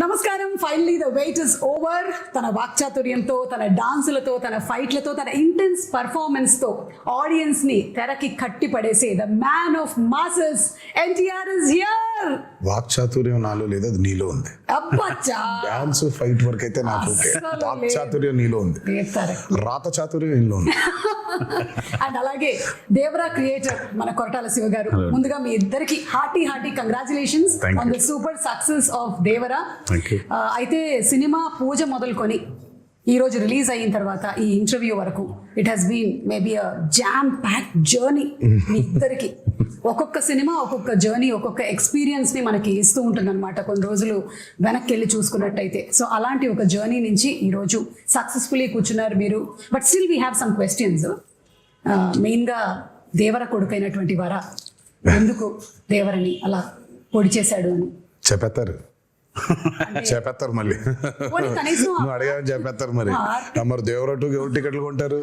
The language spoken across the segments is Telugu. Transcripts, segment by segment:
నమస్కారం. Finally the weight is over. తన వాక్చాతుర్యంతో, తన డాన్సులతో, తన ఫైట్లతో, తన ఇంటెన్స్ పర్ఫార్మెన్స్ తో ఆడియన్స్ ని తెరకి కట్టి పడేసే the man of masses NTR is here. వాక్చాతుర్యం నాలో లేదు, అది నీలో ఉంది. అబ్బచ్చా, డాన్స్ ఫైట్ వరకు అయితే నాకు ఓకే. వాక్చాతుర్యం నీలో ఉంది, రాత చాతుర్యం నీలో ఉంది. అండ్ అలాగే దేవరా క్రియేటర్ మన కొరటాల శివ గారు, ముందుగా మీ ఇద్దరికి hearty congratulations on the super success of Devara. అయితే సినిమా పూజ మొదలుకొని ఈ రోజు రిలీజ్ అయిన తర్వాత ఈ ఇంటర్వ్యూ వరకు it has been maybe a jam pack journey. మీ ఇద్దరికి ఒక్కొక్క సినిమా ఒక్కొక్క జర్నీ, ఒక్కొక్క ఎక్స్పీరియన్స్ ని మనకి ఇస్తూ ఉంటుంది అనమాట. కొన్ని రోజులు వెనక్కి వెళ్ళి చూసుకున్నట్టయితే. సో అలాంటి ఒక జర్నీ నుంచి ఈ రోజు సక్సెస్ఫుల్లీ కూర్చున్నారు మీరు. But still we have some questions. మెయిన్గా దేవర కొడుకైనటువంటి వార ఎందుకు దేవరని అలా పొడి చేశాడు అని చెప్పేస్తారు మళ్ళీ. నువ్వు అడిగావని చెప్పేస్తారు మరి. మరి దేవరటు ఎవరు టికెట్లు కొంటారు?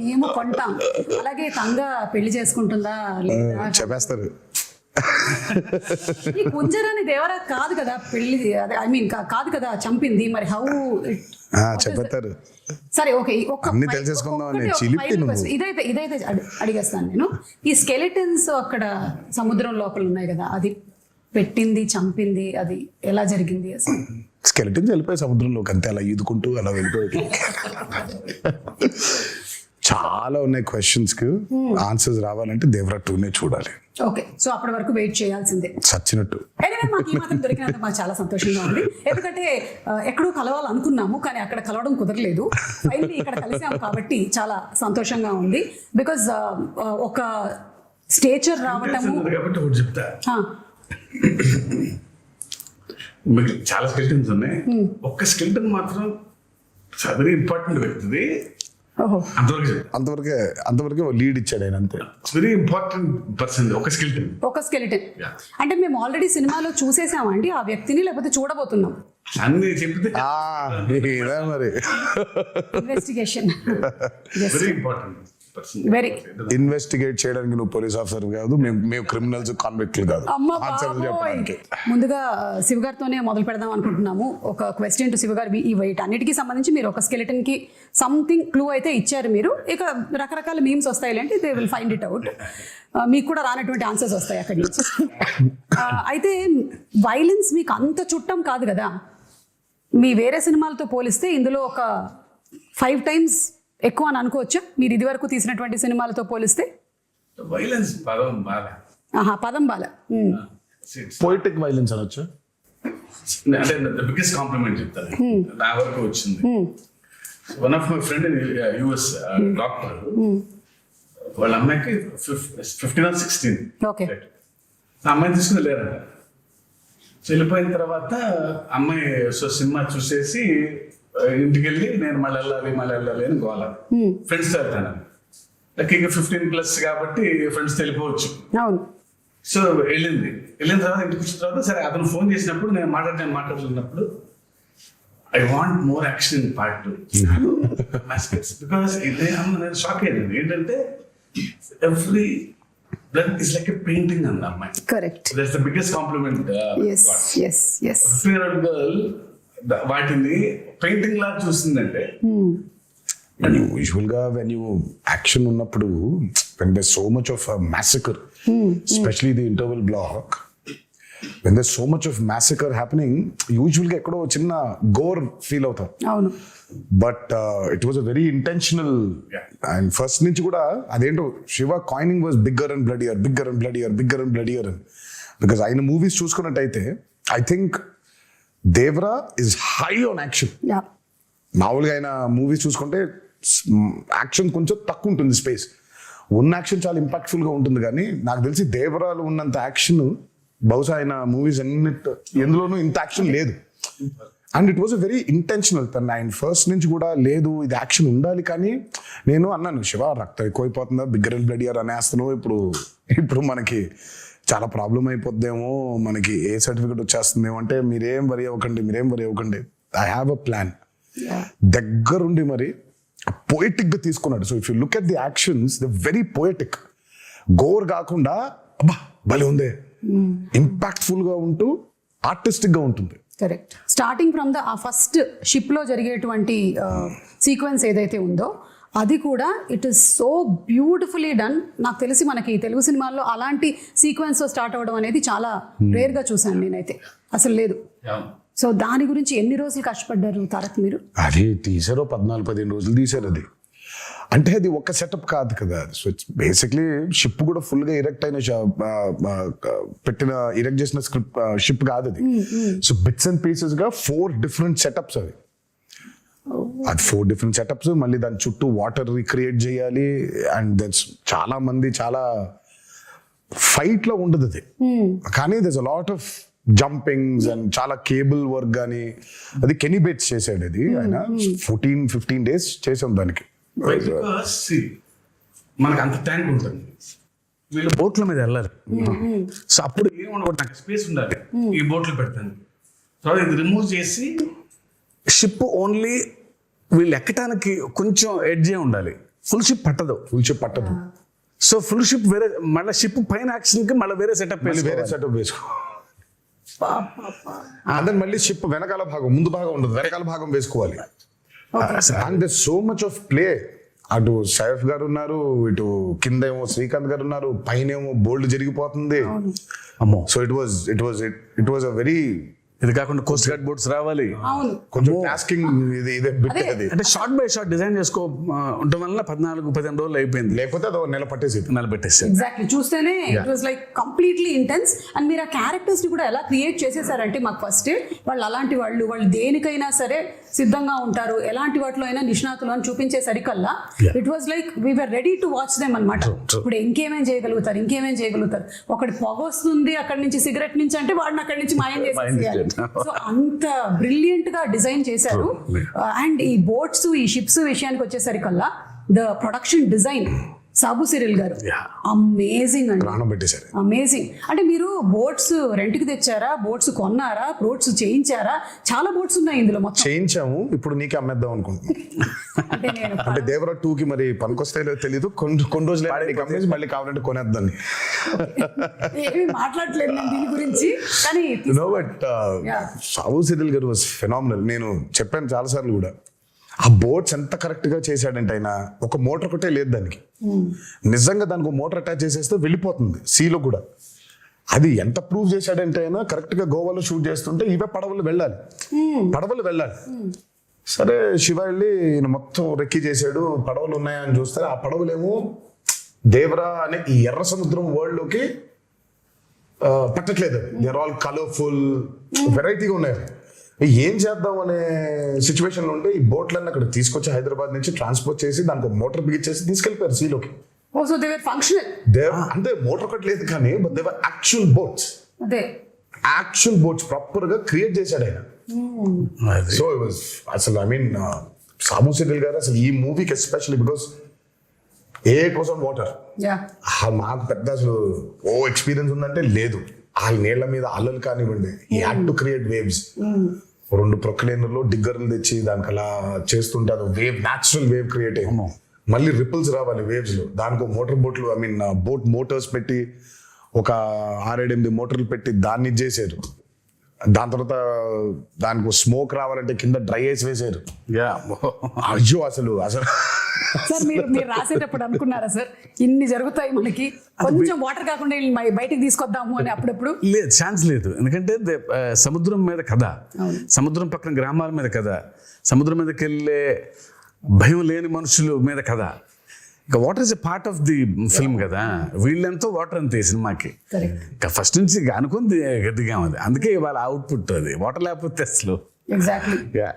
మేము కొంటాం. అలాగే తంగ పెళ్లి చేసుకుంటుందా లేదా చెప్పేస్తారు. ఈ కుంజరాని దేవరా కాదు కదా పెళ్లి, ఐ మీన్ కాదు కదా చంపింది. మరి హౌ చెప్పేస్తారు. సరే ఓకే, అన్ని తెలిసేసుకుందాం. ఇదైతే అడిగేస్తాను నేను. ఈ స్కెలిటన్స్ అక్కడ సముద్రం లోపల ఉన్నాయి కదా, అది పెట్టింది చంపింది అది ఎలా జరిగింది అసలు? స్కెలిటన్స్ వెళ్ళిపోయి సముద్రంలోకి అంతే, అలా ఈదుకుంటూ అలా వెళ్ళిపోయి. చాలా ఉన్నాయి క్వశ్చన్స్ కి ఆన్సర్స్ రావాలంటే దేవరా 2నే చూడాలి. ఓకే, సో అప్పటి వరకు వెయిట్ చేయాల్సిందే చచ్చినట్టు. మాకు ఈ మాత్రం దొరికినందుకు మాకు చాలా సంతోషంగా ఉంది. ఎందుకంటే ఎక్కడో కలవాలనుకున్నాము కానీ అక్కడ కలవడం కుదరలేదు. ఫైనల్లీ ఇక్కడ కలిసాము కాబట్టి చాలా సంతోషంగా ఉంది. బికాజ్ ఒక స్టేచర్ రావటము. చాలా స్కెల్టన్స్ ఉన్నాయి. ఒక్క స్కెల్టన్ మాత్రం వెరీ ఇంపార్టెంట్ వ్యక్తిది. అంతవరకే లీడ్ ఇచ్చాడు ఆయన, అంతే. వెరీ ఇంపార్టెంట్ పర్సన్ ఒక స్కెలిటన్. అంటే మేము ఆల్రెడీ సినిమాలో చూసేసామండి ఆ వ్యక్తిని, లేకపోతే చూడబోతున్నాం అన్ని చెప్తే మరి. Investigation very important. ఇన్వెస్టిగేట్ చేయడానికి నువ్వు పోలీస్ ఆఫీసర్ కాదు, మేము క్రిమినల్స్ కాన్విక్ట్లు కాదు. ముందుగా శివ గారితోనే మొదలు పెడదాం అనుకుంటున్నాము. ఒక క్వశ్చన్ టు శివ గారు. ఈ వెయిట్ అన్నిటికీ సంబంధించి మీరు ఒక స్కెలిటన్ కి సంథింగ్ క్లూ అయితే ఇచ్చారు మీరు. ఇక రకరకాల మీమ్స్ వస్తాయి అంటే they will find it out. మీకు కూడా రానటువంటి ఆన్సర్స్ వస్తాయి అక్కడి నుంచి. అయితే వైలెన్స్ మీకు అంత చుట్టం కాదు కదా. మీ వేరే సినిమాలతో పోలిస్తే ఇందులో ఒక 5 times ఎక్కువ అని అనుకోవచ్చా మీరు ఇది వరకు తీసినటువంటి సినిమాలతో పోలిస్తే? వైలెన్స్ పదం బాల. పోయిటిక్ వైలెన్స్ అనొచ్చు. అంటే బిగ్గెస్ట్ కాంప్లిమెంట్ చెప్తాను నా వరకు వచ్చింది. One of my friend in US doctor, వాళ్ళ అమ్మాయికి 15 or 16. ఓకే, అమ్మాయిని తీసుకుని వెళ్ళారంట. వెళ్ళిపోయిన తర్వాత అమ్మాయి సినిమా చూసేసి ఇంటికి వెళ్ళి నేను మళ్ళీ వెళ్ళాలి అని గోల. ఫ్రెండ్స్ తో వెళ్తాను. లైక్ ఇక 15+ కాబట్టి ఫ్రెండ్స్ వెళ్ళిపోవచ్చు. సో వెళ్ళిన తర్వాత ఇంటికి వచ్చిన తర్వాత సరే అతను ఫోన్ చేసినప్పుడు నేను మాట్లాడుతున్నప్పుడు I want more action in part 2. Because నేను షాక్ అయ్యాను. ఏంటంటే every blood is like a painting అన్న అమ్మాయి. Correct, that's the biggest compliment. 15-year-old girl వాటిని పెయింటింగ్ లా చూస్తుందంటే. యూజువల్ గా వెన్ యూ యాక్షన్ ఉన్నప్పుడు when there's so much of a massacre, especially the interval block, when there's so much of massacre happening, usually ga ekkado chinna gore feel avutadu. avunu, but it was a very intentional, and first nunchi kuda adento Shiva coining was bigger and bloodier, because ayina movies chusukunnataithe I think Devara is high on action. మామూలుగా ఆయన మూవీస్ చూసుకుంటే యాక్షన్ కొంచెం తక్కువ ఉంటుంది, స్పేస్ ఉన్న యాక్షన్ చాలా ఇంపాక్ట్ఫుల్ గా ఉంటుంది. కానీ నాకు తెలిసి దేవరాలు ఉన్నంత యాక్షన్ బహుశా ఆయన మూవీస్ ఎందులోనూ ఇంత యాక్షన్ లేదు. And it was a very intentional. ఆయన ఫస్ట్ నుంచి కూడా లేదు ఇది యాక్షన్ ఉండాలి. కానీ నేను అన్నాను, శివ రక్తం ఎక్కువైపోతుందా, బిగ్గర్ అండ్ బ్లడియర్ అనేస్తున్నావు, ఇప్పుడు మనకి చాలా ప్రాబ్లం అయిపోద్దేమో, మనకి ఏ సర్టిఫికెట్ వచ్చేస్తుందేమో అంటే మీరేం వరి అవ్వకండి, ఐ హ్యావ్ అ ప్లాన్. దగ్గరుండి మరి పోయిటిక్ గా తీసుకున్నాడు. So if you look at the actions the very poetic, gore కాకుండా అబ్బా భలే ఉందే ఇంపాక్ట్ఫుల్ గా ఉంటూ ఆర్టిస్టిక్ గా ఉంటుంది. కరెక్ట్. స్టార్టింగ్ ఫ్రమ్ ద ఆ ఫస్ట్ షిప్ లో జరిగేటువంటి సీక్వెన్స్ ఏదైతే ఉందో అది కూడా it is so beautifully done. నాకు తెలిసి మనకి తెలుగు సినిమాల్లో అలాంటి సీక్వెన్స్ తో స్టార్ట్ అవ్వడం అనేది చాలా రేర్ గా చూసాను నేనైతే, అసలు లేదు. సో దాని గురించి ఎన్ని రోజులు కష్టపడ్డారు తారక్ మీరు? అది తీసారో 14-15 రోజులు తీసారు. అది అంటే అది ఒక సెటప్ కాదు కదా. సో ఇట్స్ బేసిక్లీ షిప్ కూడా ఫుల్ గా ఇరెక్ట్ అయిన ఇరెక్ట్ చేసిన స్క్రిప్ట్ షిప్ కాదు అది. సో బిట్స్ అండ్ పీసెస్ గా 4 డిఫరెంట్ సెటప్స్ అవి. అది 4 డిఫరెంట్ సెటప్స్, మళ్ళీ దాని చుట్టూ వాటర్ రిక్రియేట్ చేయాలి. అండ్ దట్స్ చాలా మంది చాలా ఫైట్ లో ఉండదు అది, కానీ దర్స్ a lot of jumpings and చాలా కేబుల్ వర్క్ కానీ. అది కెనీ బేట్స్ చేశాడు అది. ఆయన 14-15 డేస్ చేసాం దానికి. మనకు అంత ట్యాంక్ ఉంటుంది, వీళ్ళు బోట్ల మీద వెళ్ళాలి. సో అప్పుడు ఏం ఉండకూడదు, నాకు స్పేస్ ఉండాలి ఈ బోట్లు పెడతాను. తర్వాత ఇది రిమూవ్ చేసి షిప్ ఓన్లీ వీళ్ళు ఎక్కడానికి కొంచెం ఎడ్జే ఉండాలి. ఫుల్ షిప్ పట్టదు. సో ఫుల్ షిప్ వేరే, మళ్ళీ షిప్ పైన యాక్షన్ కి మళ్ళీ వేరే సెటప్ వేసుకో. అదే మళ్ళీ షిప్ వెనకాల భాగం, ముందు భాగం ఉండదు, వెనకాల భాగం వేసుకోవాలి. And they so much of play. అటు సైఫ్ గారు ఉన్నారు, ఇటు కింద ఏమో శ్రీకాంత్ గారు ఉన్నారు, పైన ఏమో బోల్డ్ జరిగిపోతుంది. అమ్మో. So it was a very, ఇది కాకుండా కోస్ట్ గార్డ్ బోట్స్ రావాలి, కొంచెం టాస్కింగ్ ఇదే బిట్ అది. అంటే షార్ట్ బై షార్ట్ డిజైన్ చేసుకో ఉండడం వల్ల 14-15 రోజులు అయిపోయింది. లేకపోతే అది నెల పట్టేసి. ఎగ్జాక్ట్లీ, చూస్తేనే it was like completely intense. And మీరు ఆ క్యారెక్టర్స్ ని కూడా ఎలా క్రియేట్ చేసేసారంటే మాకు ఫస్ట్ వాళ్ళు అలాంటి వాళ్ళు దేనికైనా సరే సిద్ధంగా ఉంటారు, ఎలాంటి వాటిలో అయినా నిష్ణాతులు అని చూపించేసరికల్లా it was like we were ready to watch them అనమాట. ఇప్పుడు ఇంకేమేం చేయగలుగుతారు. ఒకటి పొగ వస్తుంది అక్కడి నుంచి, సిగరెట్ నుంచి అంటే వాడిని అక్కడి నుంచి మాయం చేసేయాలి. సో అంత బ్రిలియంట్ గా డిజైన్ చేశారు. అండ్ ఈ బోట్స్, ఈ షిప్స్ విషయానికి వచ్చేసరికల్లా the production design Sabu Cyril గారు అమేజింగ్ అండి, అమేజింగ్. అంటే మీరు బోట్స్ రెంట్ కి తెచ్చారా, బోట్స్ కొన్నారా, బోట్స్ చేయించారా? చాలా బోట్స్ ఉన్నాయి ఇందులో. మొత్తం చేయించాము, ఇప్పుడు నీకే అమ్మేద్దాం అనుకుంటున్నాను. అంటే దేవరా 2 కి మరి పనికొస్తాయో తెలియదు, కొన్ని రోజులు అమ్మేసి మళ్ళీ కావాలంటే కొనేద్దాన్ని. ఏమి మాట్లాడలేదు నేను దీని గురించి, కానీ బట్ సాబు సిరిల్ గారు వాస్ ఫెనామినల్. నేను చెప్పాను చాలా సార్లు కూడా, ఆ బోట్స్ ఎంత కరెక్ట్ గా చేశాడంటే ఆయన ఒక మోటార్ ఒకటే లేదు దానికి. నిజంగా దానికి ఒక మోటార్ అటాచ్ చేసేస్తే వెళ్ళిపోతుంది సీలో కూడా. అది ఎంత ప్రూవ్ చేశాడంటే ఆయన కరెక్ట్ గా గోవాలో షూట్ చేస్తుంటే ఇవే పడవలు వెళ్ళాలి. సరే శివ వెళ్ళి ఈయన మొత్తం రెక్కి చేశాడు, పడవలు ఉన్నాయని చూస్తే ఆ పడవలేమో దేవరా అనే ఈ ఎర్ర సముద్రం వరల్డ్ లోకి పట్టట్లేదు. దే ఆర్ ఆల్ కలర్ఫుల్, వెరైటీగా ఉన్నాయి. ఏం చేద్దాం అనే సిచ్యువేషన్ లో ఉంటే ఈ బోట్లన్నీ అక్కడ తీసుకొచ్చి హైదరాబాద్ నుంచి ట్రాన్స్పోర్ట్ చేసి దానికి మోటార్ బిగించేసి తీసుకెళ్లిపోయారు సీలోకి. అంటే మోటార్ ఒకటి లేదు కానీ యాక్చువల్ బోట్స్ ప్రాపర్ గా క్రియేట్ చేశాడు ఆయన. సో అసలు ఐ మీన్ సాబు సిరిల్ గారు అసలు ఈ మూవీకి especially because it was on water. మాకు పెద్ద అసలు ఎక్స్పీరియన్స్ ఉందంటే లేదు. ఆ నీళ్ల మీద అల్లలు కానివ్వండి, ఈ హ్యాడ్ టు క్రియేట్ వేవ్స్. 2 ప్రొక్లైనర్లో డిగ్గర్లు తెచ్చి దానికి అలా చేస్తుంటే అది వేవ్, న్యాచురల్ వేవ్ క్రియేట్ అయ్యి మళ్ళీ రిపుల్స్ రావాలి వేవ్స్ లో. దానికి మోటార్ బోట్లు, ఐ మీన్ బోట్ మోటార్స్ పెట్టి ఒక 6-8 మోటార్లు పెట్టి దాన్ని చేశారు. దాని తర్వాత దానికి స్మోక్ రావాలంటే కింద డ్రై ఐస్ వేసారు. అయ్యో అసలు సార్ మీరు రాసేటప్పుడు అనుకున్నారా సార్ ఇన్ని జరుగుతాయి మనకి, కొంచెం వాటర్ కాకుండా బయటికి తీసుకొద్దాము అని? అప్పుడప్పుడు లేదు, ఛాన్స్ లేదు. ఎందుకంటే సముద్రం మీద కథ, సముద్రం పక్కన గ్రామాల మీద కథ, సముద్రం మీదకి వెళ్ళే భయం లేని మనుషుల మీద కథ. ఇక water is a part of the film కదా. వీళ్ళెంతో వాటర్ అంతే సినిమాకి. ఇక ఫస్ట్ నుంచి అనుకుంది గట్టిగా ఉంది, అందుకే ఇవాళ అవుట్పుట్ అది. వాటర్ లేకపోతే అసలు ఎగ్జాక్ట్లీ.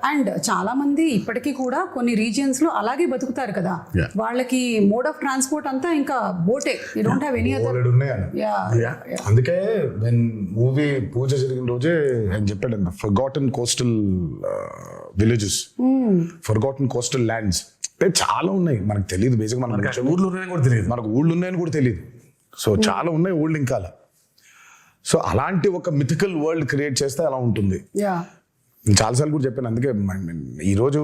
అండ్ చాలా మంది ఇప్పటికీ కూడా కొన్ని రీజియన్స్ లో అలాగే బతుకుతారు కదా, వాళ్ళకి మోడ్ ఆఫ్ ట్రాన్స్పోర్ట్ అంతా ఇంకా బోటే. You don't have any other. అందుకే మూవీ పూజ జరిగిన రోజే ఆయన చెప్పాడు, forgotten coastal villages, forgotten coastal lands చాలా ఉన్నాయి, మనకు తెలియదు. బేసిక్ మనకు ఊళ్ళో ఉన్నాయని కూడా తెలియదు, మనకు ఊళ్ళు ఉన్నాయని కూడా తెలియదు. సో చాలా ఉన్నాయి ఊళ్ళు ఇంకా. సో అలాంటి ఒక మిథికల్ వరల్డ్ క్రియేట్ చేస్తే అలా ఉంటుంది. చాలాసార్లు కూడా చెప్పాను. అందుకే ఈరోజు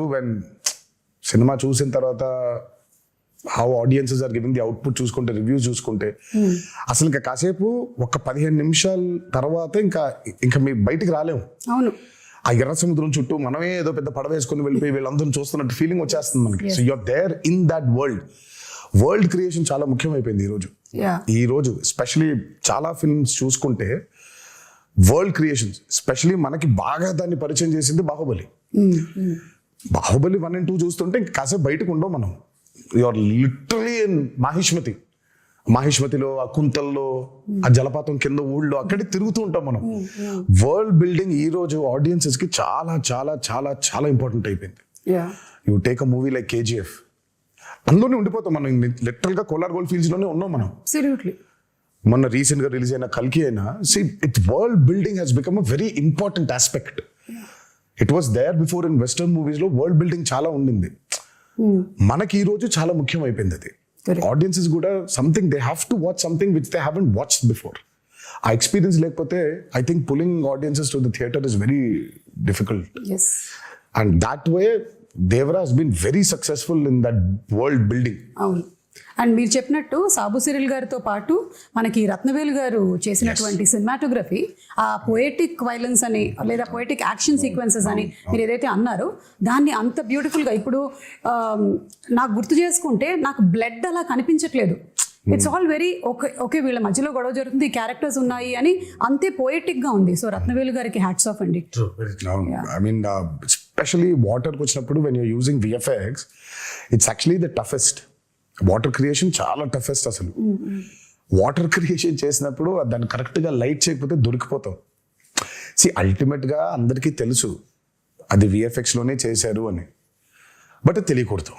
సినిమా చూసిన తర్వాత how audiences are giving the output చూసుకుంటే, రివ్యూస్ చూసుకుంటే అసలు ఇంకా కాసేపు ఒక 15 నిమిషాల తర్వాత ఇంకా మీ బయటికి రాలేము. అవును, ఆ ఎర్ర సముద్రం చుట్టూ మనమే ఏదో పెద్ద పడవ వేసుకుని వెళ్ళిపోయి వీళ్ళందరూ చూస్తున్నట్టు ఫీలింగ్ వచ్చేస్తుంది మనకి. So you're there in that world creation చాలా ముఖ్యమైపోయింది ఈ రోజు ఎస్పెషలీ చాలా ఫిల్మ్స్ చూసుకుంటే వరల్డ్ క్రియేషన్స్, ఎస్పెషలీ మనకి బాగా దాన్ని పరిచయం చేసింది బాహుబలి. బాహుబలి 1 and 2 చూస్తుంటే ఇంకా కాసేపు బయటకు ఉండవు మనం. యూఆర్ లిటరలీ ఇన్ మాహిష్మతిలో, ఆ కుంతల్లో, ఆ జలపాతం కింద ఊళ్ళో అక్కడే తిరుగుతూ ఉంటాం మనం. వరల్డ్ బిల్డింగ్ ఈ రోజు ఆడియన్సెస్ కి చాలా చాలా చాలా చాలా ఇంపార్టెంట్ అయిపోయింది. You take a movie like KGF, అందులోనే ఉండిపోతాం మనం. లిటరల్ గా కోలార్ గోల్డ్ ఫీల్డ్స్ లోనే ఉన్నాం మనం. మొన్న రీసెంట్ గా రిలీజ్ అయిన కల్కి అయినా, world building has become a very important aspect. It was there before in western movies లో వరల్డ్ బిల్డింగ్ చాలా ఉండింది. మనకి ఈ రోజు చాలా ముఖ్యం అయిపోయింది అది. ఆడియన్సెస్ కూడా something they have to watch something which they haven't watched before. ఆ ఎక్స్పీరియన్స్ లేకపోతే I think pulling audiences to the theatre is very difficult. And that way Devara has been very successful in that world building. అవును, అండ్ మీరు చెప్పినట్టు సాబు సిరిల్ గారితో పాటు మనకి రత్నవేలు గారు చేసినటువంటి సినిమాటోగ్రఫీ, ఆ పోయటిక్ వైలెన్స్ అని లేదా పోయటిక్ యాక్షన్ సీక్వెన్సెస్ అని మీరు ఏదైతే అన్నారో దాన్ని అంత బ్యూటిఫుల్గా ఇప్పుడు నాకు గుర్తు చేసుకుంటే నాకు బ్లడ్ అలా కనిపించట్లేదు. ఇట్స్ ఆల్ వెరీ ఓకే వీళ్ళ మధ్యలో గొడవ జరుగుతుంది, క్యారెక్టర్స్ ఉన్నాయి అని అంతే పోయటిక్ గా ఉంది. సో రత్నవేలు గారికి హ్యాట్స్ ఆఫ్ అండి. ఐ మీన్ ఎస్పెషలీ వాటర్కి వచ్చినప్పుడు when you're using VFX, it's actually the toughest. Water creation చాలా టఫెస్ట్. అసలు వాటర్ క్రియేషన్ చేసినప్పుడు దాన్ని కరెక్ట్గా లైట్ చేయకపోతే దొరికిపోతాం. అల్టిమేట్గా అందరికీ తెలుసు అది VFX లోనే చేశారు అని, బట్ తెలియకూడదు.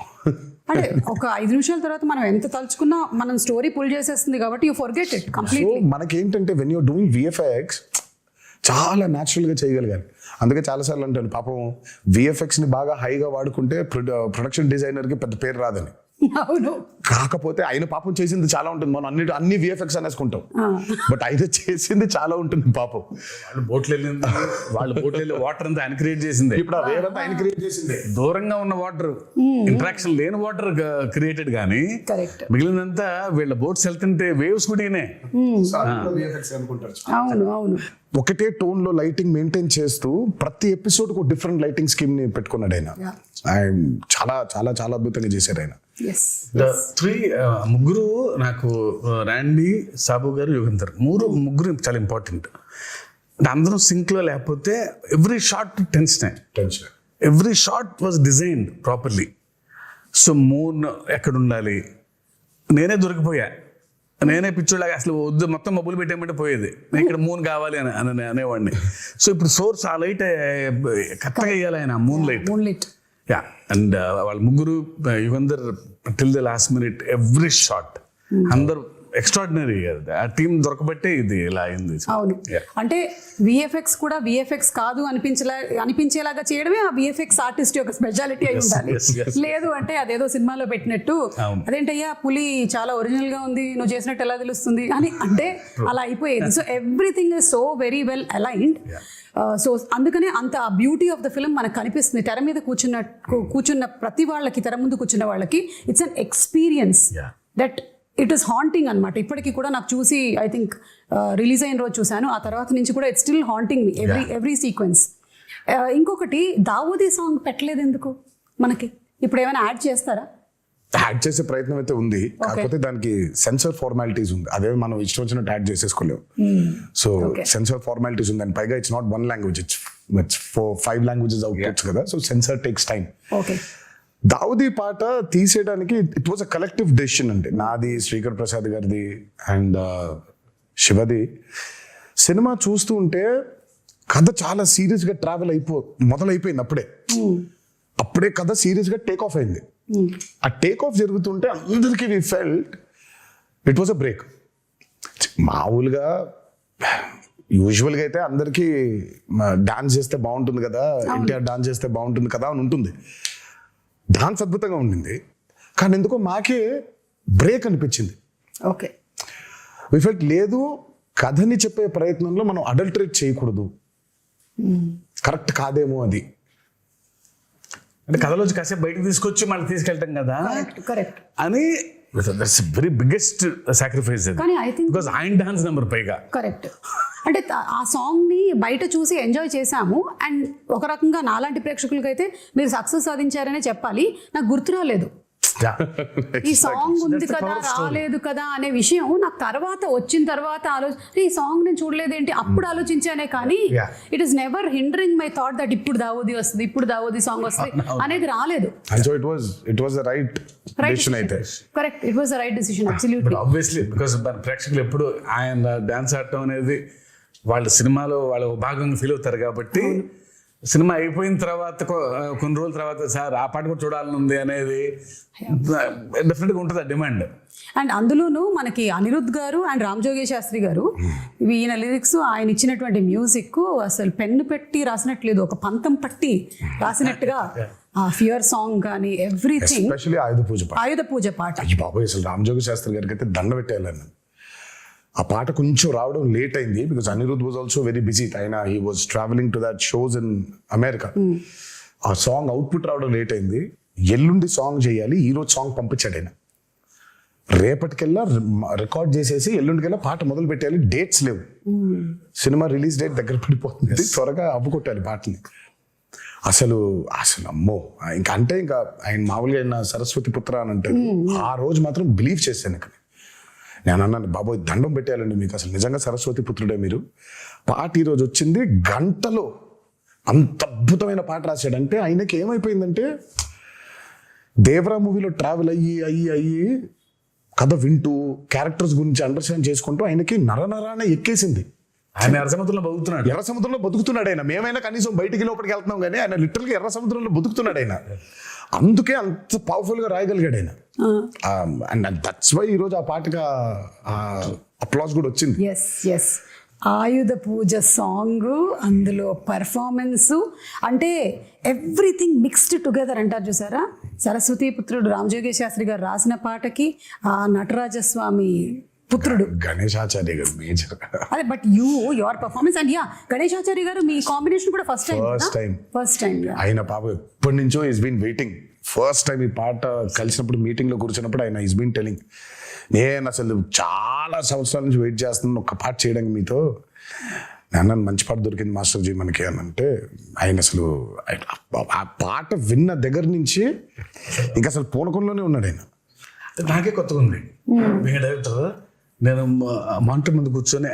అంటే ఒక 5 నిమిషాల తర్వాత మనం ఎంత తలుచుకున్నా మనం స్టోరీ పుల్ చేసేస్తుంది కాబట్టి you forget it completely. So మనకేంటంటే వెన్ యూర్ డూయింగ్ VFX చాలా న్యాచురల్గా చేయగలిగాలి. అందుకే చాలాసార్లు అంటాను పాపం VFX ని బాగా హైగా వాడుకుంటే ప్రొడక్షన్ డిజైనర్కి పెద్ద పేరు రాదని. అవును, కాకపోతే ఆయన పాపం చేసింది చాలా ఉంటుంది. మనం అన్ని VFX అనేసుకుంటాం, బట్ ఆయన చేసింది చాలా ఉంటుంది పాపం. వాళ్ళ బోట్లు వెళ్ళి వాటర్ అంతా ఆయన క్రియేట్ చేసింది. ఇప్పుడు ఆ వేవ్ అంతా ఆయన క్రియేట్ చేసింది. దూరంగా ఉన్న వాటర్, ఇంటరాక్షన్ లేని వాటర్ క్రియేటెడ్ కానీ మిగిలినంతా వీళ్ళ బోట్స్ వెళ్తుంటే వేవ్స్ కూడా అవును. ఒకటే టోన్ లో లైటింగ్ మెయింటైన్ చేస్తూ ప్రతి ఎపిసోడ్ కు డిఫరెంట్ లైటింగ్ స్కీమ్ ని పెట్టుకున్నాడు ఆయన. చాలా చాలా చాలా అద్భుతంగా చేశారు ఆయన. ముగ్గురు నాకు రాండీ, సాబు గారు, యుగంధర్ ముగ్గురు చాలా ఇంపార్టెంట్. అంటే అందరం సింక్ లో లేకపోతే every shot tension, every shot was designed properly. So moon ఎక్కడ ఉండాలి, నేనే దొరికిపోయా, నేనే పిచ్చోళ్ళగా అసలు వద్దు మొత్తం మబ్బులు పెట్టేయమంటే పోయేది, నేను ఇక్కడ మూన్ కావాలి అని అనేవాడిని. సో ఇప్పుడు సోర్స్ ఆ లైట్ కరెక్ట్గా వేయాలి ఆయన, మూన్ లైట్. యా, అండ్ వాళ్ళ ముగ్గురు Yugandhar till the last minute every shot అందరు ఎక్స్ట్రాడినరీ. ఆ టీం దొరకబట్టే ఇది ఇలా అయింది. అవును, అంటే VFX కూడా VFX కాదు అనిపించేలాగా చేయడమే ఆ VFX ఆర్టిస్ట్ యొక్క స్పెషాలిటీ అయి ఉండాలి. లేదు అంటే అదేదో సినిమాలో పెట్టినట్టు అదేంటయ్యా పులి చాలా ఒరిజినల్ గా ఉంది, నువ్వు చేసినట్టు ఎలా తెలుస్తుంది అని అంటే అలా అయిపోయేది. So everything is so very well aligned. So అందుకనే అంత బ్యూటీ ఆఫ్ ద ఫిల్మ్ మనకు కనిపిస్తుంది. తెర మీద కూర్చున్న ప్రతి వాళ్ళకి, తెర ముందు కూర్చున్న వాళ్ళకి it's an experience that it is haunting అనమాట. ఇప్పటికీ కూడా నాకు చూసి ఐ థింక్ రిలీజ్ అయిన రోజు చూశాను, ఆ తర్వాత నుంచి కూడా it's still haunting me every sequence. ఇంకొకటి దావూదీ సాంగ్ పెట్టలేదు ఎందుకు మనకి? ఇప్పుడు ఏమైనా యాడ్ చేస్తారా? యాడ్ చేసే ప్రయత్నం అయితే ఉంది, కాకపోతే దానికి సెన్సర్ ఫార్మాలిటీస్ ఉంది. అదే మనం ఇష్టం వచ్చినట్టు యాడ్ చేసేసుకోలేము. సో సెన్సర్ ఫార్మాలిటీస్ ఉంది, అండ్ పైగా it's not 1 language, it's 5 languages outputs కదా. So censor takes time. Daavudi పాట తీసేయడానికి it was a collective decision. అంటే నాది, శ్రీకర్ ప్రసాద్ గారిది అండ్ శివది. సినిమా చూస్తూ ఉంటే కథ చాలా సీరియస్ గా మొదలైపోయింది. అప్పుడే కథ సీరియస్ గా టేక్ ఆఫ్ అయింది. ఆ టేక్ ఆఫ్ జరుగుతుంటే అందరికీ we felt it was a break. మామూలుగా యూజువల్గా అయితే అందరికీ డాన్స్ చేస్తే బాగుంటుంది కదా, ఎన్టీఆర్ డాన్స్ చేస్తే బాగుంటుంది కదా అని ఉంటుంది. డాన్స్ అద్భుతంగా ఉండింది, కానీ ఎందుకో మాకే బ్రేక్ అనిపించింది. ఓకే, వి ఫెల్ట్ లేదు, కథని చెప్పే ప్రయత్నంలో మనం అడల్టరేట్ చేయకూడదు, కరెక్ట్ కాదేమో అది. అంటే కథలోంచి కాసేపు బయటకు తీసుకొచ్చి మళ్ళీ తీసుకెళ్ళటం కదా కరెక్ట్. అని దట్స్ వెరీ బిగ్గెస్ట్ సాక్రిఫైస్ అది. కానీ I think- బికాస్ ఆయన డాన్స్ నెంబర్ పైగా. కరెక్ట్. అంటే ఆ సాంగ్ ని బయట చూసి ఎంజాయ్ చేశాము, అండ్ ఒక రకంగా నాలాంటి ప్రేక్షకులకైతే మీరు సక్సెస్ సాధించారనే చెప్పాలి. నాకు గుర్తు రాలేదు ఈ సాంగ్ ఉంది That's the కదా, power of story. రాలేదు కదా అనే విషయం నాకు తర్వాత వచ్చిన తర్వాత ఈ సాంగ్ నేను చూడలేదేంటి అప్పుడు ఆలోచించానే, కానీ Yeah. It is never hindering my thought that ఇప్పుడు దావోది వస్తుంది, ఇప్పుడు దావోది సాంగ్ వస్తుంది అనేది రాలేదు. And so it was the right decision అయితే. Correct, it was the right decision but absolutely. Obviously because మన ప్రేక్షకులు ఎప్పుడు ఆయన డాన్స్ ఆడటం అనేది వాళ్ళ సినిమాలో వాళ్ళ భాగంగా ఫీల్ అవుతారు కాబట్టి సినిమా అయిపోయిన తర్వాత కొన్ని రోజుల తర్వాత సార్ ఆ పాట కూడా చూడాలని ఉంది అనేది డెఫినెట్గా ఉంటుంది ఆ డిమాండ్. అండ్ అందులోనూ మనకి అనిరుద్ధ్ గారు అండ్ రామ్ జోగేష్ శాస్త్రి గారు ఈయన లిరిక్స్, ఆయన ఇచ్చినటువంటి మ్యూజిక్ అసలు పెన్ను పెట్టి రాసినట్లేదు, ఒక పంతం పట్టి రాసినట్టుగా ఆ ఫియర్ సాంగ్ కానీ ఎవ్రీథింగ్. ఎస్పెషల్లీ ఆయుధ పూజ పాట. అయ్యి బాబోయ్, అసలు రామజోగి శాస్త్రి గారికి అయితే దండ పెట్టేయాలని. ఆ పాట కొంచెం రావడం లేట్ అయింది because Anirudh was also very busy. ఆయన he was travelling to that shows in America. ఆ సాంగ్ అవుట్పుట్ రావడం లేట్ అయింది. ఎల్లుండి సాంగ్ చేయాలి, ఈ రోజు సాంగ్ పంపించాడు ఆయన. రేపటికెల్లా రికార్డ్ చేసేసి ఎల్లుండికెల్లా పాట మొదలు పెట్టాలి. డేట్స్ లేవు, సినిమా రిలీజ్ డేట్ దగ్గర పడిపోతుంది, త్వరగా అవ్వుకొట్టాలి పాటని. అసలు అమ్మో, ఇంకా అంటే ఇంకా ఆయన మామూలుగా ఆయన సరస్వతి పుత్ర అని అంటారు. ఆ రోజు మాత్రం బిలీవ్ చేశాను. ఇక్కడ నేను అన్నాను, బాబోయ్ దండం పెట్టేయాలండి మీకు, అసలు నిజంగా సరస్వతి పుత్రుడే మీరు. పాట ఈరోజు వచ్చింది, గంటలో అంత అద్భుతమైన పాట రాశాడంటే ఆయనకి ఏమైపోయిందంటే దేవరా మూవీలో ట్రావెల్ అయ్యి కథ వింటూ క్యారెక్టర్స్ గురించి అండర్స్టాండ్ చేసుకుంటూ ఆయనకి నరనరాన ఎక్కేసింది. ఆయన ఎర్ర సముద్రంలో బతుకుతున్నాడు. ఎర్ర సముద్రంలో బతుకుతున్నాడు ఆయన. మేమైనా కనీసం బయటికి లోపలికి వెళ్తున్నాం కానీ ఆయన లిటరల్గా ఎర్ర సముద్రంలో బతుకుతున్నాడు ఆయన. అందుకే అంత పవర్ఫుల్ గా రాయగలిగాడు ఆయన. అండ్ దట్స్ వై ఈరోజు ఆ పాటగా అప్లాస్ కూడా వచ్చింది. ఎస్ ఆయుధ పూజ సాంగ్, అందులో పర్ఫార్మెన్స్, అంటే ఎవ్రీథింగ్ మిక్స్డ్ టుగెదర్ అంటారు చూసారా. సరస్వతి పుత్రుడు రామ్ జోగేష్ శాస్త్రి గారు రాసిన పాటకి ఆ నటరాజస్వామి పుత్రుడు గణేశాచార్య గారు మేజర్. అదే but your performance and Ganesh Acharya గారు మీ కాంబినేషన్ కూడా ఫస్ట్ టైం ఆయన పాప ఎప్పటి నుంచో is been waiting. First time ఈ పాట కలిసినప్పుడు మీటింగ్ లో కూర్చున్నప్పుడు ఆయన ఈస్ బీన్ టెలింగ్, నేను అసలు చాలా సంవత్సరాల నుంచి వెయిట్ చేస్తున్నాను ఒక్క పాట చేయడానికి మీతో. నేను మంచి పాట దొరికింది మాస్టర్ జీ మనకి అని అంటే, ఆయన అసలు ఆ పాట విన్న దగ్గర నుంచి ఇంకా అసలు పూనకంలోనే ఉన్నాడు ఆయన. నాకే కొత్తగా ఉంది. మీ డైరెక్టర్ నేను మానిటర్ ముందు కూర్చొని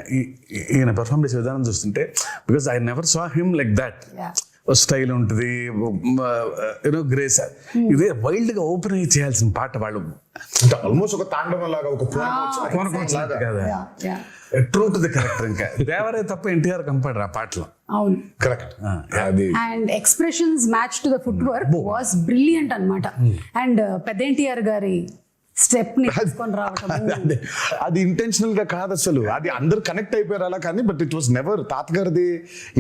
ఈయన పెర్ఫార్మ్ చేసే విధానం చూస్తుంటే, because I never saw him like that. Style ఉంటుంది, యూనో గ్రేస్. ఇదే వైల్డ్ గా ఓపెన్ అయ్యి చేయాల్సిన పాట వాళ్ళు అంటే ఆల్మోస్ట్ ఒక తాండవం లాగా, ఒక కదా, ట్రూ టు ది కరెక్టర్. ఇంకా దేవరే తప్ప ఎన్టీఆర్ కంపాడరు ఆ పాటలో. అవును, కరెక్ట్. అది and expressions match to the foot work was brilliant అన్నమాట. అండ్ పెద్ద ఎన్టీఆర్ గారి స్టెప్ ని తీసుకొని రావటం, అది ఇంటెన్షనల్ గా కాదు అసలు, అది అందరు కనెక్ట్ అయిపోయారు అలా. కానీ బట్ ఇట్ వాస్ నెవర్ తాతగారిది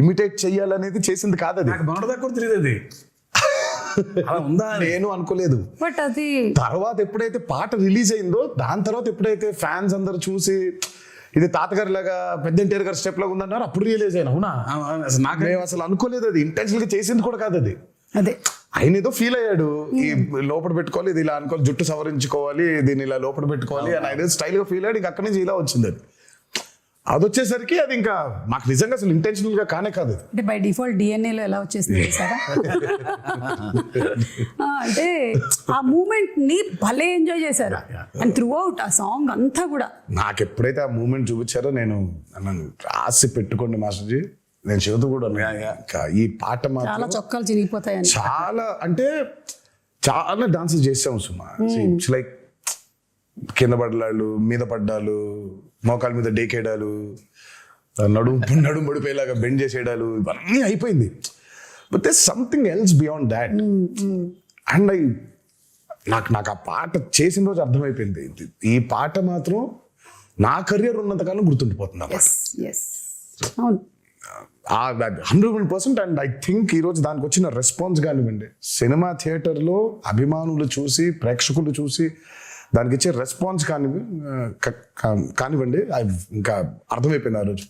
ఇమిటేట్ చెయ్యాలనేది చేసింది కాదు. అది నాకు మొన్నటిదాకా కూడా తెలియదు అది అలా ఉందా, నేను అనుకోలేదు. బట్ అది తర్వాత ఎప్పుడైతే పాట రిలీజ్ అయిందో, దాని తర్వాత ఎప్పుడైతే ఫ్యాన్స్ అందరు చూసి ఇది తాతగారి లాగా పెద్ద ఎన్టీఆర్ గారి స్టెప్ లాగా ఉందన్నారు, అప్పుడు రియలైజ్ అయినా. అవునా, నాకు మేము అసలు అనుకోలేదు అది ఇంటెన్షనల్ గా చేసింది కూడా కాదు అది. అదే ఆయన ఏదో ఫీల్ అయ్యాడు, ఈ లోపల పెట్టుకోవాలి, ఇది ఇలా అనుకోవాలి, జుట్టు సవరించుకోవాలి, దీన్ని ఇలా లోపల పెట్టుకోవాలి అని ఆయన స్టైల్ గా ఫీల్ అయ్యాడు. ఇంకా అక్కడి నుంచి ఇలా వచ్చింది అది. అది వచ్చేసరికి అది ఇంకా మాకు నిజంగా అసలు ఇంటెన్షనల్ గా కానే కాదు. అంటే బై డిఫాల్ట్ డిఎన్ఏలో ఎలా వచ్చేసింది సార్. అంటే ఆ మూమెంట్ ని భలే ఎంజాయ్ చేశారు. అండ్ త్రూ అవుట్ ఆ సాంగ్ అంతా కూడా నాకు ఎప్పుడైతే ఆ మూమెంట్ చూపించారో, నేను నన్ను రాసి పెట్టుకోండి మాస్టర్జీ, నేను చెబుతూ కూడా ఈ పాట చాలా మాత్రం చొక్కాలు చిరిగిపోతాయని, చాలా అంటే చాలా డాన్సెస్ చేసాము సుమా. ఇట్స్ లైక్ కింద పడ్డాలు, మీద పడ్డాలు, మోకాల మీద డేకేయడాలు, నడుము పడిపోయేలాగా బెండ్ చేసేయడాలు, ఇవన్నీ అయిపోయింది. But there something else beyond that. And నాకు ఆ పాట చేసిన రోజు అర్థమైపోయింది, ఈ పాట మాత్రం నా కెరియర్ ఉన్నంతకాలం గుర్తుండిపోతుంది అన్నమాట. 100%. అండ్ ఐ థింక్ ఈరోజు దానికి వచ్చిన రెస్పాన్స్ కానివ్వండి, సినిమా థియేటర్లో అభిమానులు చూసి, ప్రేక్షకులు చూసి దానికి ఇచ్చే రెస్పాన్స్ కానివ్వండి, ఇంకా అర్థమైపోయింది ఆ రోజు.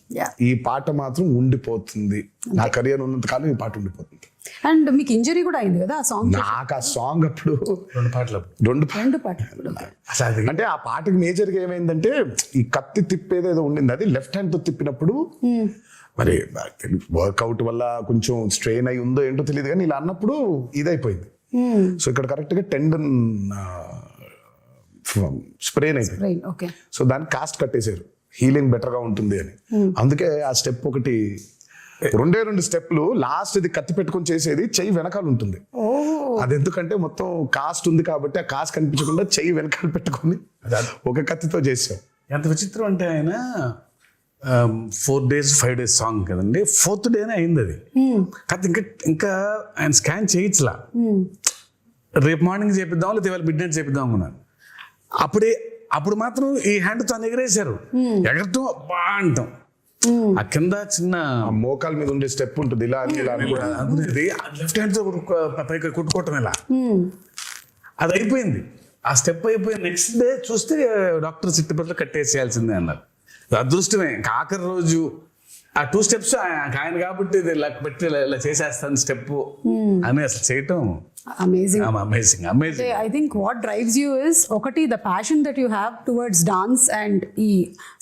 ఈ పాట మాత్రం ఉండిపోతుంది, నా కెరియర్ ఉన్నంత కాలం ఈ పాట ఉండిపోతుంది. అండ్ మీకు ఇంజరీ కూడా అయింది కదా ఆ సాంగ్. నాకు ఆ సాంగ్ అప్పుడు 2 పాటలు రెండు పాటలు. అసలు అది అంటే ఆ పాటకి మేజర్గా ఏమైందంటే ఈ కత్తి తిప్పేదేదో ఉండింది, అది లెఫ్ట్ హ్యాండ్ తో తిప్పినప్పుడు మరి వర్కౌట్ వల్ల కొంచెం స్ట్రెయిన్ అయి ఉందో ఏంటో తెలియదు కానీ ఇలా అన్నప్పుడు ఇదైపోయింది. సో ఇక్కడ కరెక్ట్ గా టెండన్ స్ప్రెయిన్ అయిపోయింది. ఓకే. సో దాన్ని కాస్ట్ కట్టేశారు, హీలింగ్ బెటర్ గా ఉంటుంది అని. అందుకే ఆ స్టెప్ ఒకటి 2 స్టెప్లు, లాస్ట్ ఇది కత్తి పెట్టుకొని చేసేది చెయ్యి వెనకాల ఉంటుంది. అది ఎందుకంటే మొత్తం కాస్ట్ ఉంది కాబట్టి ఆ కాస్ట్ కనిపించకుండా చెయ్యి వెనకాల పెట్టుకొని ఒక కత్తితో చేసాం. ఎంత విచిత్రం అంటే ఆయన 4 days 5 days సాంగ్ కదండి, 4th డేనే అయింది అది. కాదు ఇంకా ఆయన స్కాన్ చేయించలా, రేపు మార్నింగ్ చేపిద్దాం లేదా ఇవాళ మిడ్ నైట్ చేపిద్దాం అనుకున్నాను. అప్పుడు మాత్రం ఈ హ్యాండ్ తో ఎగరేశారు, ఎగరటం అబ్బా అంటాం. ఆ కింద చిన్న మోకాల మీద ఉండే స్టెప్ ఉంటుంది, ఇలా అని ఇలా అనుకునేది లెఫ్ట్ హ్యాండ్ తో పైకి కొట్టుకోవటం ఇలా, అది అయిపోయింది. ఆ స్టెప్ అయిపోయి నెక్స్ట్ డే చూస్తే డాక్టర్ సిట్టుపట్ల కట్టేసేయాల్సిందే అన్నారు. అదృష్టమే ఆఖరి రోజు ఆ 2 steps ఆయన కాబట్టి ఇలా పెట్టి ఇలా చేసేస్తాను స్టెప్ అని అసలు చేయటం amazing. Amazing. I think what drives you is ఒకటి the passion that you have towards dance and ఈ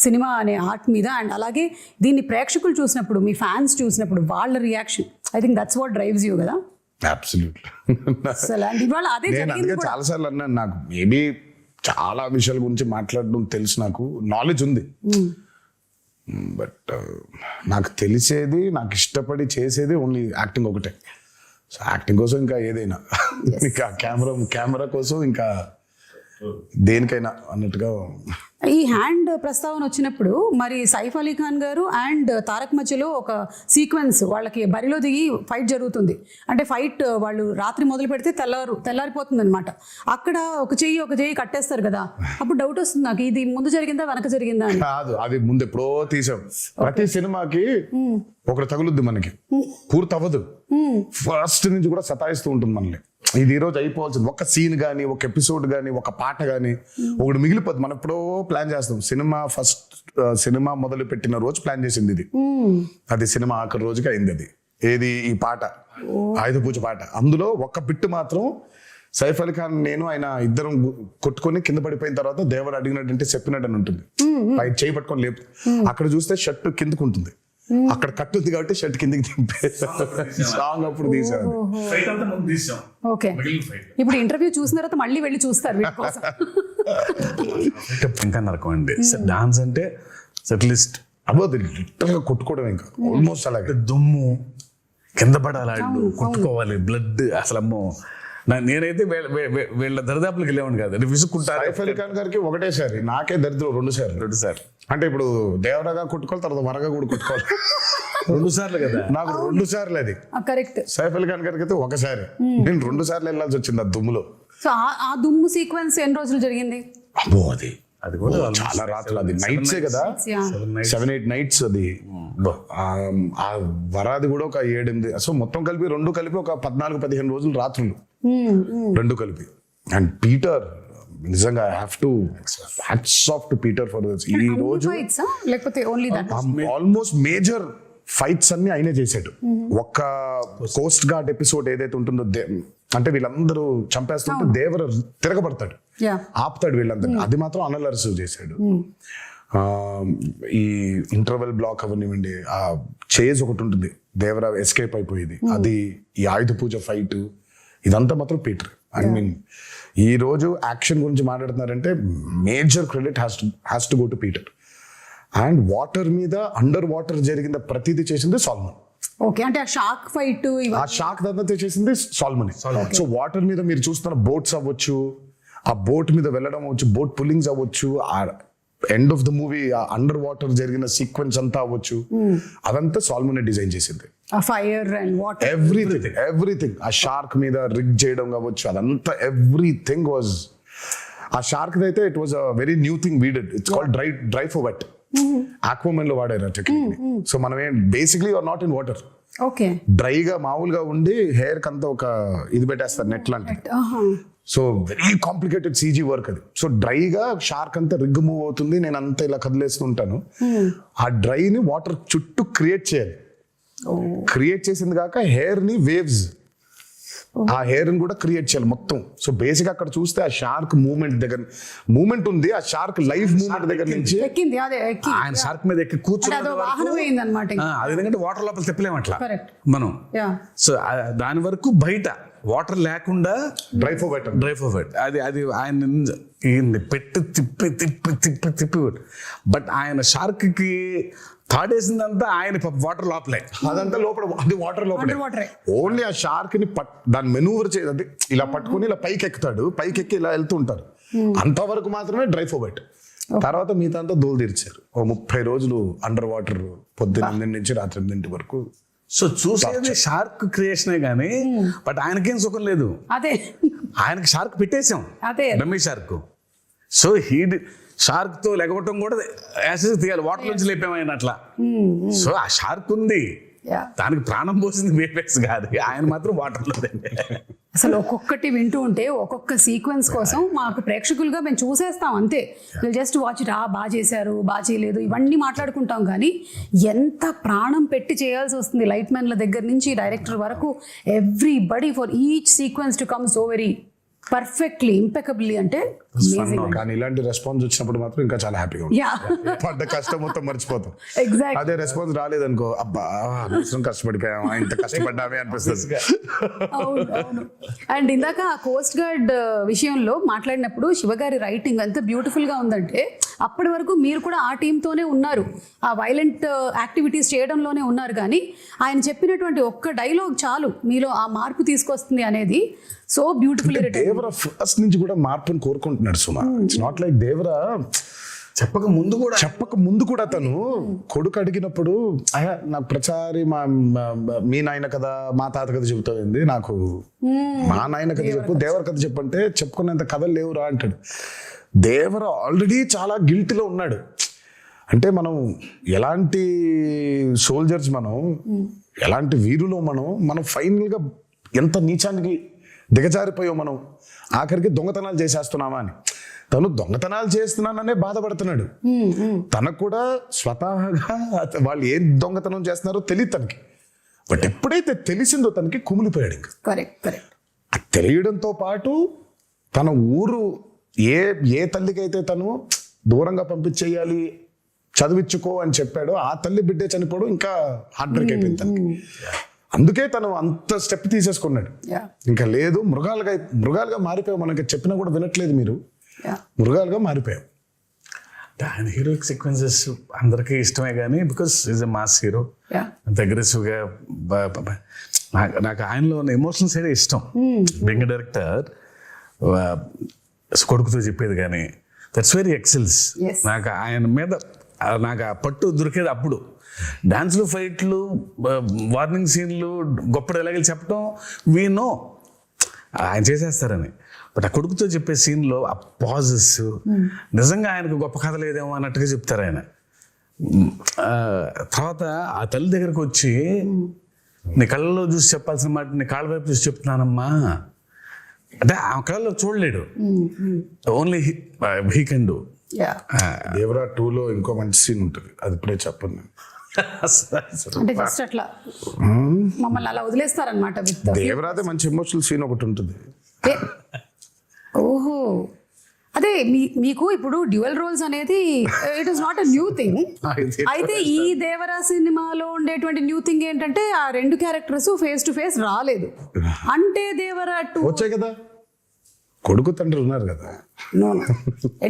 సినిమా అనే ఆర్ట్ మీద, అండ్ అలాగే దీన్ని ప్రేక్షకులు చూసినప్పుడు, మీ ఫ్యాన్స్ చూసినప్పుడు వాళ్ళ reaction, I think that's what drives you కదా. అబ్సల్యూట్లీ. అసలు అండ్ ఇవాళ అదే నేను జరిగింది అందుకే కూడా. చాలా సార్లు అన్నాను, నాకు మేబీ చాలా విషయాల గురించి మాట్లాడడం తెలుసు, నాకు నాలెడ్జ్ ఉంది, బట్ నాకు తెలిసేది, నాకు ఇష్టపడి చేసేది ఓన్లీ యాక్టింగ్ ఒకటే. సో యాక్టింగ్ కోసం ఇంకా ఏదైనా, ఇంకా కెమెరా కోసం ఇంకా దేనికైనా అన్నట్టుగా. ఈ హ్యాండ్ ప్రస్తావన వచ్చినప్పుడు మరి సైఫ్ అలీ ఖాన్ గారు అండ్ తారక్ మధ్యలో ఒక సీక్వెన్స్, వాళ్ళకి బరిలో దిగి ఫైట్ జరుగుతుంది. అంటే ఫైట్ వాళ్ళు రాత్రి మొదలు పెడితే తెల్లారిపోతుంది అనమాట. అక్కడ ఒక చెయ్యి కట్టేస్తారు కదా, అప్పుడు డౌట్ వస్తుంది నాకు, ఇది ముందు జరిగిందా వెనక జరిగిందా అని. కాదు, అది ముందు ఎప్పుడో తీసాం. ప్రతి సినిమాకి ఒకటి తగులుద్ది, మనకి పూర్తి అవ్వదు, ఫస్ట్ నుంచి కూడా సతాయిస్తూ ఉంటుంది మనల్ని. ఇది ఈ రోజు అయిపోవాల్సింది, ఒక సీన్ కానీ, ఒక ఎపిసోడ్ కానీ, ఒక పాట కానీ ఒకటి మిగిలిపోద్ది. మనం ఎప్పుడో ప్లాన్ చేస్తాం. సినిమా మొదలు పెట్టిన రోజు ప్లాన్ చేసింది ఇది, అది సినిమా ఆఖరి రోజుకి అయింది. అది ఏది, ఈ పాట ఆయుధ పూజ పాట. అందులో ఒక బిట్టు మాత్రం సైఫ్ అలీ ఖాన్ నేను ఆయన ఇద్దరం కొట్టుకొని కింద పడిపోయిన తర్వాత దేవుడు అడిగినట్టు చెప్పినట్టు అని ఉంటుంది, పైన చేయి పట్టుకొని లేపు. అక్కడ చూస్తే షర్ట్ కిందకు ఉంటుంది, అక్కడ కట్టుంది కాబట్టి షర్ట్ కిందకి దింపే సాంగ్ అప్పుడు తీసాను. ఓకే. ఇప్పుడు ఇంటర్వ్యూ చూసిన తర్వాత మళ్ళీ వెళ్ళి చూస్తారు వీటి కోసం. ఇంకా నరకం అండి డాన్స్ అంటే, సెటిలిస్ట్ అబౌట్ లిటరల్ గా కొట్టుకోవడం, ఇంకా ఆల్మోస్ట్ అలాగే దుమ్ము కింద పడాలి, కొట్టుకోవాలి, బ్లడ్. అసలు అమ్మో, నేనైతే వీళ్ళ దరిదాపులకు వెళ్ళేవాడిని కాదు, విసుక్కుంటారు. సైఫ్ అలీ ఖాన్ గారికి ఒకటేసారి, నాకే దరిద్రం 2 సార్లు. అంటే ఇప్పుడు దేవరగా కొట్టుకోవాలి, తర్వాత వరగా కూడా కొట్టుకోవాలి 2 సార్లు కదా, నాకు 2 సార్లు అది. కరెక్ట్. సైఫ్ అలీ ఖాన్ గారికి అయితే ఒకసారి, నేను 2 సార్లు వెళ్ళాల్సి వచ్చింది ఆ దుమ్ములో. సో ఆ దుమ్ము సీక్వెన్స్ ఎన్ని రోజులు జరిగింది? అబ్బో, అది కూడా చాలా రాత్రులు, అది నైట్సే కదా, 7-8 nights అది. ఆ వరాది కూడా ఒక 7-8, సో మొత్తం కలిపి 2 కలిపి ఒక 14-15 రోజులు రాత్రులు, 2 కలిపి. అండ్ పీటర్, నిజంగా I have to hats off to Peter for this. ఈ రోజు లేకపోతే only that, almost major fights అన్ని ఆయనే చేశాడు. ఒక్క కోస్ట్ గార్డ్ ఎపిసోడ్ ఏదైతే ఉంటుందో, అంటే వీళ్ళందరూ చంపేస్తుంటే దేవర తిరగబడతాడు, ఆపుతాడు వీళ్ళందరూ, అది మాత్రం అనిల్ అరసు చేశాడు. ఈ ఇంటర్వెల్ బ్లాక్ అవనివ్వండి, ఆ చేజ్ ఒకటి ఉంటుంది, దేవర ఎస్కేప్ అయిపోయేది, అది, ఈ ఆయుధ పూజ ఫైట్, ఇదంతా మాత్రం పీటర్. ఐ మీన్ ఈ రోజు యాక్షన్ గురించి మాట్లాడుతున్నారంటే major credit has to go to Peter. And water మీద, అండర్ వాటర్ జరిగిన ప్రతిదీ చేసింది సాల్మన్. ఓకే. అంటే ఆ షార్క్ ఫైట్, ఆ షార్క్ దాంతో చేసింది సాల్మన్. సో వాటర్ మీద మీరు చూస్తున్న బోట్స్ అవ్వచ్చు, ఆ బోట్ మీద వెళ్ళడం అవ్వచ్చు, బోట్ పుల్లింగ్స్ అవ్వచ్చు, ఆ end of the movie under water జరిగిన సీక్వెన్స్ అంతా అవ్వచ్చు, అదంతా సాల్మన్ డిజైన్ చేసింది. Fire and water, everything. ఆ షార్క్ మీద రిగ్ చేయడం కావచ్చు, అదంతా ఎవ్రీథింగ్ వాజ్. ఆ షార్క్ అయితే it was a very new thing we did. It's called dry for wet. Aquaman లో వాడారు ఆ టెక్నిక్. సో మనం basically are not in water, okay, డ్రైగా మామూలుగా ఉండి హెయిర్ కంతా ఒక ఇది పెట్టేస్తారు, నెట్ లాంటి. So very complicated CG work అది. సో డ్రైగా షార్క్ అంతా రిగ్ మూవ్ అవుతుంది, నేను అంతా ఇలా కదిలేస్తుంటాను. ఆ డ్రైని వాటర్ చుట్టూ క్రియేట్ చేయాలి. క్రియేట్ చేసింది కాక హెయిర్ ని వేవ్స్ ఆ హెయిర్ కూడా క్రియేట్ చేయాలి మొత్తం. సో బేసిక్ అక్కడ చూస్తే ఆ షార్క్ మూమెంట్ ఉంది, ఆ షార్క్ లైఫ్ మూమెంట్ దగ్గర నుంచి ఎక్కింది, అదే ఎక్కి ఆయన షార్క్ మీద ఎక్కి అంటే అదో వాహనం అయింది అనమాట. అది ఎందుకంటే వాటర్ లోపల తిప్పలేము అట్లా Correct. మనం. Yeah. సో దాని వరకు బయట వాటర్ లేకుండా డ్రై ఫోర్వర్డ్ అది ఆయన పెట్టి తిప్పి బట్ ఆయన షార్క్ కి తాడేసిందంతా ఆయన వాటర్ లోపలే, అదంతా లోపల, అది వాటర్ లోపల. వాటరే. ఓన్లీ ఆ షార్క్ ని దాన్ని మెనూవర్ చేయాలి, ఇలా పట్టుకొని ఇలా పైకి ఎక్కుతాడు, పైకి ఎక్కి ఇలా వెళ్తూ ఉంటారు. అంతవరకు మాత్రమే డ్రై ఫోర్వర్డ్. తర్వాత మిగతా అంతా దోలు తీర్చారు. 30 రోజులు అండర్ వాటర్, పొద్దున్న 8 నుంచి రాత్రి 8 వరకు. సో చూసేది షార్క్ క్రియేషనే గానీ బట్ ఆయనకేం సుఖం లేదు. అదే ఆయనకి షార్క్ పెట్టేశాం, అదే రమేష్ షార్క్. సో షార్క్ తో లెగవటం కూడా యాసిడ్ తీయాలి, వాటర్ నుంచి లేపాము ఆయన అట్లా. సో ఆ షార్క్ ఉంది, Yeah. దానికి ప్రాణం పోసింది వేపేస్ కాదు, ఆయన మాత్రం వాటర్లో. అసలు ఒక్కొక్కటి వింటూ ఉంటే ఒక్కొక్క సీక్వెన్స్ కోసం మాకు ప్రేక్షకులుగా మేము చూసేస్తాం అంతే. వీళ్ళు జస్ట్ వాచ్ ఇట్, బాగా చేశారు, బాగా చేయలేదు, ఇవన్నీ మాట్లాడుకుంటాం. కానీ ఎంత ప్రాణం పెట్టి చేయాల్సి వస్తుంది లైట్ మ్యాన్ల దగ్గర నుంచి డైరెక్టర్ వరకు, everybody for each sequence to come so very perfectly impeccably. అంటే కానీ ఇలాంటి రెస్పాన్స్ వచ్చినప్పుడు మాత్రం ఇంకా చాలా హ్యాపీగా ఉంది. యా పడ్డ కష్టం మొత్తం మర్చిపోతాం. ఎగ్జాక్ట్. అదే రెస్పాన్స్ రాలేదనుకో, అబ్బా అవసరం కష్టపడిపోయామా, ఇంత కష్టపడ్డామే అనిపిస్తుంది. అవును అవును. అండ్ ఇందాక ఆ కోస్ట్ గార్డ్ విషయంలో మాట్లాడినప్పుడు శివగారి రైటింగ్ ఎంత బ్యూటిఫుల్ గా ఉందంటే, అప్పటి వరకు మీరు కూడా ఆ టీంతోనే ఉన్నారు, ఆ వైలెంట్ యాక్టివిటీస్ చేయడంలోనే ఉన్నారు. కానీ ఆయన చెప్పినటువంటి ఒక్క డైలాగ్ చాలు మీలో ఆ మార్పు తీసుకొస్తుంది అనేది సో బ్యూటిఫుల్. దేవరా ఫస్ట్ నుంచి కూడా మార్పుని కోరుకుంటున్నాడు సుమా. ఇట్స్ నాట్ లైక్ దేవరా చెప్పక ముందు కూడా తను కొడుకు అడిగినప్పుడు, నాకు ప్రచారి మీ నాయన కదా మా తాత కథ చెబుతుంది, నాకు మా నాయన కథ చెప్పు, దేవర కథ చెప్పంటే చెప్పుకునేంత కథలు లేవురా అంటాడు. దేవర ఆల్రెడీ చాలా గిల్టీలో ఉన్నాడు. అంటే మనం ఎలాంటి సోల్జర్స్, మనం ఎలాంటి వీరులో మనం ఫైనల్గా ఎంత నీచానికి దిగజారిపోయాం మనం, ఆఖరికి దొంగతనాలు చేసేస్తున్నామా అని. తను దొంగతనాలు చేస్తున్నాననే బాధపడుతున్నాడు. తనకు కూడా స్వతహాగా వాళ్ళు ఏం దొంగతనం చేస్తున్నారో తెలియదు తనకి. బట్ ఎప్పుడైతే తెలిసిందో తనకి కుమిలిపోయాడు. ఇంకా కరెక్ట్. అది తెలియడంతో పాటు తన ఊరు ఏ తల్లికైతే తను దూరంగా పంపించేయాలి, చదివించుకో అని చెప్పాడో, ఆ తల్లి బిడ్డే చనిపోవడం ఇంకా హార్ట్ బ్రేక్ అయిపోయింది తనకి. అందుకే తను అంత స్టెప్ తీసేసుకున్నాడు. ఇంకా లేదు, మృగాలుగా మారిపోయావు, మనకి చెప్పినా కూడా వినట్లేదు మీరు, మృగాలుగా మారిపోయావు. ఆయన హీరోయిక్ సీక్వెన్సెస్ అందరికీ ఇష్టమే కానీ because is a mass hero, అగ్రెసివ్గా. నాకు ఆయనలో ఉన్న ఎమోషనల్ సైడ్ ఇష్టం. బెంగ డైరెక్టర్ కొడుకుతో చెప్పేది కానీ దట్స్ వెరీ ఎక్సెల్స్. నాకు ఆయన మీద నాకు ఆ పట్టు దొరికేది అప్పుడు. డాన్స్లు, ఫైట్లు, వార్నింగ్ సీన్లు, గొప్ప డైలాగులు చెప్పడం వీ నో ఆయన చేసేస్తారని. బట్ ఆ కొడుకుతో చెప్పే సీన్లో ఆ పాజెస్ నిజంగా ఆయనకు గొప్ప కథ లేదేమో అన్నట్టుగా చెప్తారు ఆయన. తర్వాత ఆ తల్లి దగ్గరకు వచ్చి, నీ కళ్ళలో చూసి చెప్పాల్సిన మాట నీ కాళ్ళ వైపు చూసి చెప్తున్నానమ్మా అంటే ఆ కళ్ళలో చూడలేడు, only he can do. Devara 2లో ఇంకో మంచి సీన్ ఉంటుంది, అది ఇప్పుడే చెప్పండి. అంటే జస్ట్ అట్లా మమ్మల్ని అలా వదిలేస్తారనమాట. దేవరాదే మంచి ఎమోషనల్ సీన్ ఒకటి ఉంటుంది. ఓహో, అదే మీకు ఇప్పుడు డ్యూయల్ రోల్స్ అనేది it is not a new thing. అయితే ఈ దేవరా సినిమాలో ఉండేటువంటి న్యూ థింగ్ ఏంటంటే ఆ 2 క్యారెక్టర్స్ ఫేస్ టు ఫేస్ రాలేదు. అంటే దేవరా 2 వచ్చాయి కదా, కొడుకు తండ్రి ఉన్నారు కదా.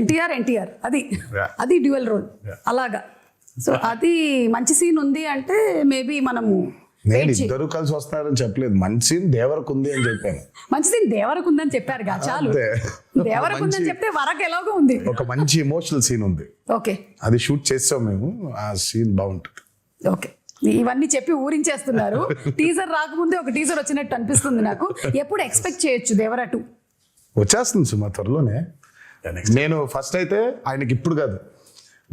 ఎన్టీఆర్ అది డ్యూయల్ రోల్ అలాగా. సో అది మంచి సీన్ ఉంది అంటే మేబీ మనము నేను ఇద్దరు కలిసి వస్తారని చెప్పలేదు, మంచి సీన్ దేవరకు ఉంది అని చెప్పాను. మంచి సీన్ దేవరకు ఉందని చెప్పారు కదా, చాలు. దేవరకు ఉందని చెప్తే వరకు ఎలాగో ఉంది, ఒక మంచి ఎమోషనల్ సీన్ ఉంది. ఓకే, అది షూట్ చేస్తాం మేము, ఆ సీన్ బాగుంటుంది. ఓకే, ఇవన్నీ చెప్పి ఊరించేస్తున్నారు. టీజర్ రాకముందే ఒక టీజర్ వచ్చినట్టు అనిపిస్తుంది నాకు. ఎప్పుడు ఎక్స్పెక్ట్ చేయొచ్చు దేవరా 2? వచ్చేస్తుంది సుమా త్వరలోనే. నేను ఫస్ట్ అయితే ఆయనకి ఇప్పుడు కాదు,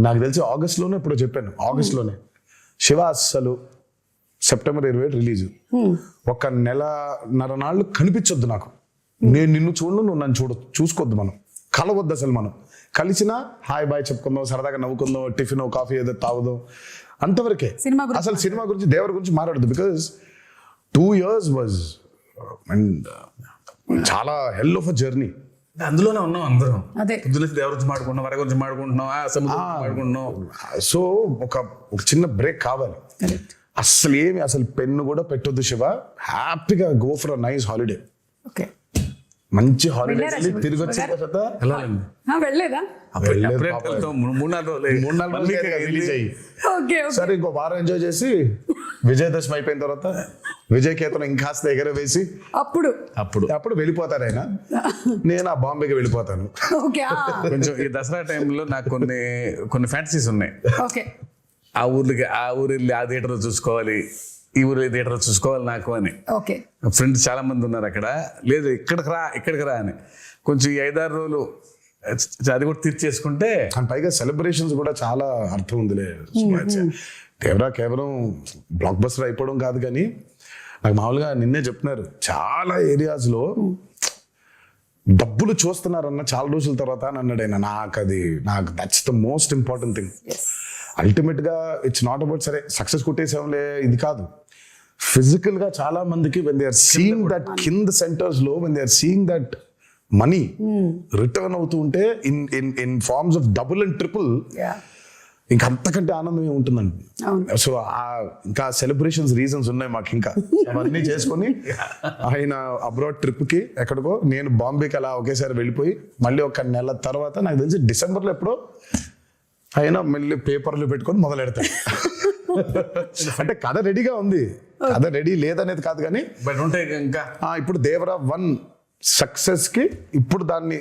నాకు తెలిసి ఆగస్ట్లోనే ఇప్పుడు చెప్పాను, ఆగస్ట్లోనే. శివ అస్సలు సెప్టెంబర్ 27 రిలీజ్. 1 నెలన్నర నాళ్ళు కనిపించొద్దు నాకు, నేను నిన్ను చూడను, నువ్వు నన్ను చూసుకోవద్దు, మనం కలవద్దు అసలు. మనం కలిసినా హాయ్ బాయ్ చెప్పుకుందాం, సరదాగా నవ్వుకుందాం, టిఫిన్ కాఫీ ఏదో తాగుదాం, అంతవరకే. అసలు సినిమా గురించి దేవర గురించి మాట్లాడదు. బికాజ్ 2 years వాజ్ అండ్ చాలా హెల్ ఆఫ్ అ జర్నీ. అందులోనే ఉన్నాం అందరం. అదే. పొద్దున్న దేవర గురించి మాడుకుంటున్నాం, వర గురించి మాడుకుంటున్నాం, సముద్రం గురించి మాడుకుంటున్నాం. సో ఒక చిన్న బ్రేక్ కావాలి. Correct. అసలు పెన్ను కూడా పెట్టొద్దు శివ. హ్యాపీగా go for a nice holiday. Okay. మంచి హాలిడే వెళ్ళారా శివ? తిరిగి వచ్చిన తర్వాత వెళ్ళాలండి. వెళ్ళలేదా? వెళ్ళలేదు అప్పుడే పాపం. వెళ్తాం. 3-4 రోజులు 3-4 రోజులు రిలీజ్ అయ్యి ఓకే. సరే ఇంకో వారం ఎంజాయ్ చేసి విజయదశమి అయిపోయిన తర్వాత విజయ్ కేతనం ఇంకాస్త ఎగరవేసి అప్పుడు అప్పుడు వెళ్ళిపోతారు ఆయన. నేను ఆ బాంబేకి వెళ్ళిపోతాను. ఓకే. కొంచెం ఈ దసరా టైంలో నాకు కొన్ని ఫ్యాంటసీస్ ఉన్నాయి. ఓకే. ఆ ఊరు వెళ్ళి ఆ థియేటర్ చూసుకోవాలి, ఈ ఊరు థియేటర్ చూసుకోవాలి నాకు అని. ఓకే. ఫ్రెండ్స్ చాలా మంది ఉన్నారు అక్కడ. లేదు ఇక్కడికి రా అని. కొంచెం ఈ 5-6 రోజులు అది కూడా తీర్చేసుకుంటే. అండ్ పైగా సెలబ్రేషన్స్ కూడా చాలా అర్థం ఉందిలే. దేవరా కేవలం బ్లాక్ బస్టర్ అయిపోవడం కాదు, కానీ నాకు మామూలుగా నిన్నే చెప్తున్నారు చాలా ఏరియాస్ లో డబ్బులు చూస్తున్నారన్న చాలా రోజుల తర్వాత అని అన్నాడు ఆయన. నాకు that's the most important thing. Ultimate గా ఇట్స్ నాట్ అబౌట్ సరే సక్సెస్ కొట్టేసాంలే ఇది కాదు. ఫిజికల్ గా చాలా మందికి when they are seeing that కింద సెంటర్స్ లో when they are seeing that money return అవుతూ ఉంటే in forms of double and triple, ఇంకా అంతకంటే ఆనందమే ఉంటుందండి. సో ఇంకా సెలబ్రేషన్స్ రీజన్స్ ఉన్నాయి మాకు. ఇంకా అవన్నీ చేసుకొని ఆయన అబ్రాడ్ ట్రిప్ కి ఎక్కడికో, నేను బాంబేకి అలా ఒకేసారి వెళ్ళిపోయి మళ్ళీ ఒక నెల తర్వాత నాకు తెలిసి డిసెంబర్లో ఎప్పుడో ఆయన మళ్ళీ పేపర్లు పెట్టుకొని మొదలెడతాడు. అంటే కథ రెడీగా ఉంది, కథ రెడీ లేదనేది కాదు, కానీ బట్ ఉంటాయి ఇంకా. ఇప్పుడు దేవరా 1 సక్సెస్ కి ఇప్పుడు దాన్ని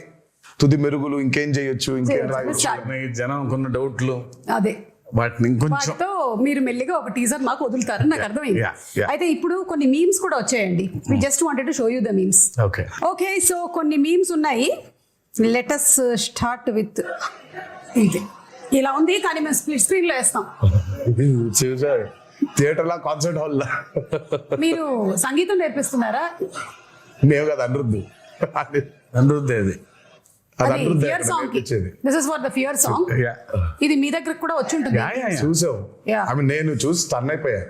తుది మెరుగులు ఇంకేం చేయొచ్చు, ఇంకేం రాయొచ్చు. జనం కొన్ని డౌట్లు, అదే వాటిని ఇంకొంచెం వాటితో మీరు మెల్లిగా ఒక టీజర్ మాకు వదులుతారని నాకు అర్థమైంది. Yeah. అయితే ఇప్పుడు కొన్ని మీమ్స్ కూడా వచ్చాయండి. We just wanted to show you the memes. Okay. Okay, so కొన్ని మీమ్స్ ఉన్నాయి. లెట్ us స్టార్ట్ విత్ ఇది. ఇలా ఉంది, కానీ మేము స్ప్లిట్ స్క్రీన్ లో వేస్తాం. చూసారు థియేటర్ లా, కాన్సర్ట్ హాల్ లా. మీరు సంగీతం నేర్పిస్తున్నారా? మేము కదా అనిరుద్ధు అది అది అది అనిరుద్ధు ఫియర్ సాంగ్ కి. This is for the fear song. ఇది మీ దగ్గర కూడా వచ్చి ఉంటుంది. చూసావు. Yeah. ఆమె నేను చూసి టర్న్ అయిపోయా.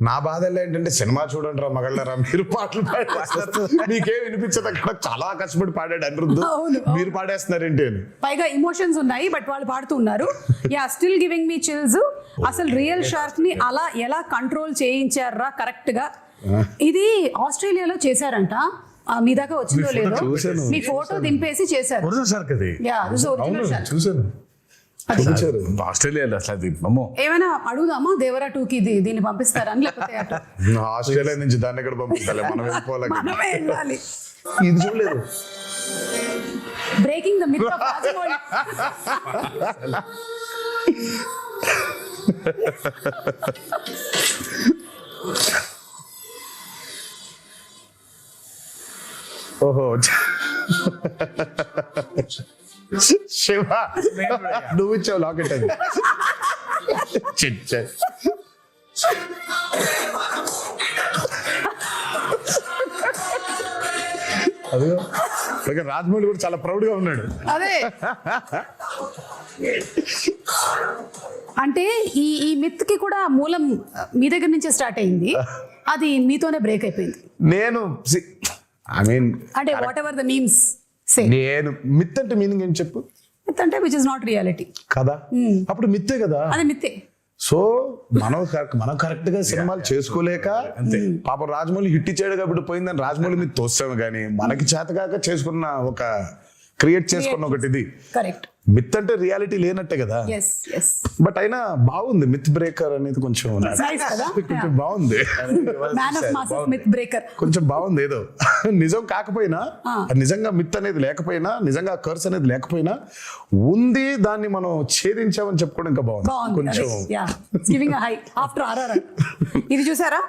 నా బాధ ఏంటంటే సినిమా చూడండి రా మగళ్ళరా, మీరు పాటలు పాడేస్తారు, మీకేం వినిపించదు. అక్కడ చాలా కష్టపడి పాడాడు అనిరుద్ధు, అవును. మీరు పాడేస్తున్నారేంటి అని. పైగా ఇమోషన్స్ ఉన్నాయి, బట్ వాళ్ళు పాడుతూ ఉన్నారు. Yeah, still giving me chills. అసలు రియల్ షార్క్ ని అలా ఎలా కంట్రోల్ చేయించారా కరెక్ట్ గా. ఇది ఆస్ట్రేలియాలో చేశారంట. మీ దాకా వచ్చిందో లేదో, మీ ఫోటో దింపేసి చేశారు. ఒరిజినల్ షార్క్ అది. యా, దిస్ ఇస్ అవును ఒరిజినల్ షార్క్. చూసాను. చూపించారు. ఆస్ట్రేలియాలో అసలు అది అమ్మో. ఏమైనా అడుగుదామా దేవరా 2 కి దీన్ని పంపిస్తారని, లేకపోతే అటు ఆస్ట్రేలియా నుంచి దాన్ని ఎక్కడ పంపిస్తాలే, మనం వెళ్ళిపోవాలి. మనమే వెళ్ళాలి. ఇది చూడలేదు. Breaking the myth of Rajamouli. ఓహో శివ, నువ్వు ఇచ్చావు లాకెట్ అది. చిచ్చ అదిగో రాజమౌళి కూడా చాలా ప్రౌడ్ గా ఉన్నాడు. అదే అంటే ఈ మిత్ కి కూడా మూలం మీ దగ్గర నుంచే స్టార్ట్ అయింది. అది మీతోనే బ్రేక్ అయిపోయింది. నేను ఐ మీన్ అంటే వాట్ ఎవర్ ద మీమ్స్ సే, నేను మిత్ అంటే మీనింగ్ ఏం చెప్పు. మిత్ అంటే విచ్ ఇస్ నాట్ రియాలిటీ కదా, అప్పుడు మిత్తే కదా. అది మిత్తే. సో మనం కరెక్ట్ గా సినిమాలు చేసుకోలేక పాపం రాజమౌళి హిట్ ఇచ్చాడు కాబట్టి పోయిందని రాజమౌళి మీద తోస్తాము, కానీ మనకి చేతగాక చేసుకున్న ఒక క్రియేట్ చేసుకున్న ఒకటి ఇది. కరెక్ట్. మిత్ అంటే రియాలిటీ లేనట్టే కదా. yes yes బట్ అయినా బాగుంది మిత్ బ్రేకర్ అనేది, కొంచెం nice కదా. కొంచెం బాగుంది. Man of masses myth breaker. కొంచెం బాగుంది. ఏదో నిజం కాకపోయినా, నిజంగా మిత్ అనేది లేకపోయినా, నిజంగా కర్స్ అనేది లేకపోయినా ఉంది, దాన్ని మనం ఛేదించామని చెప్పుకోవడం ఇంకా బాగుంది కొంచెం. Giving high after RRR. ఇది చూసారా,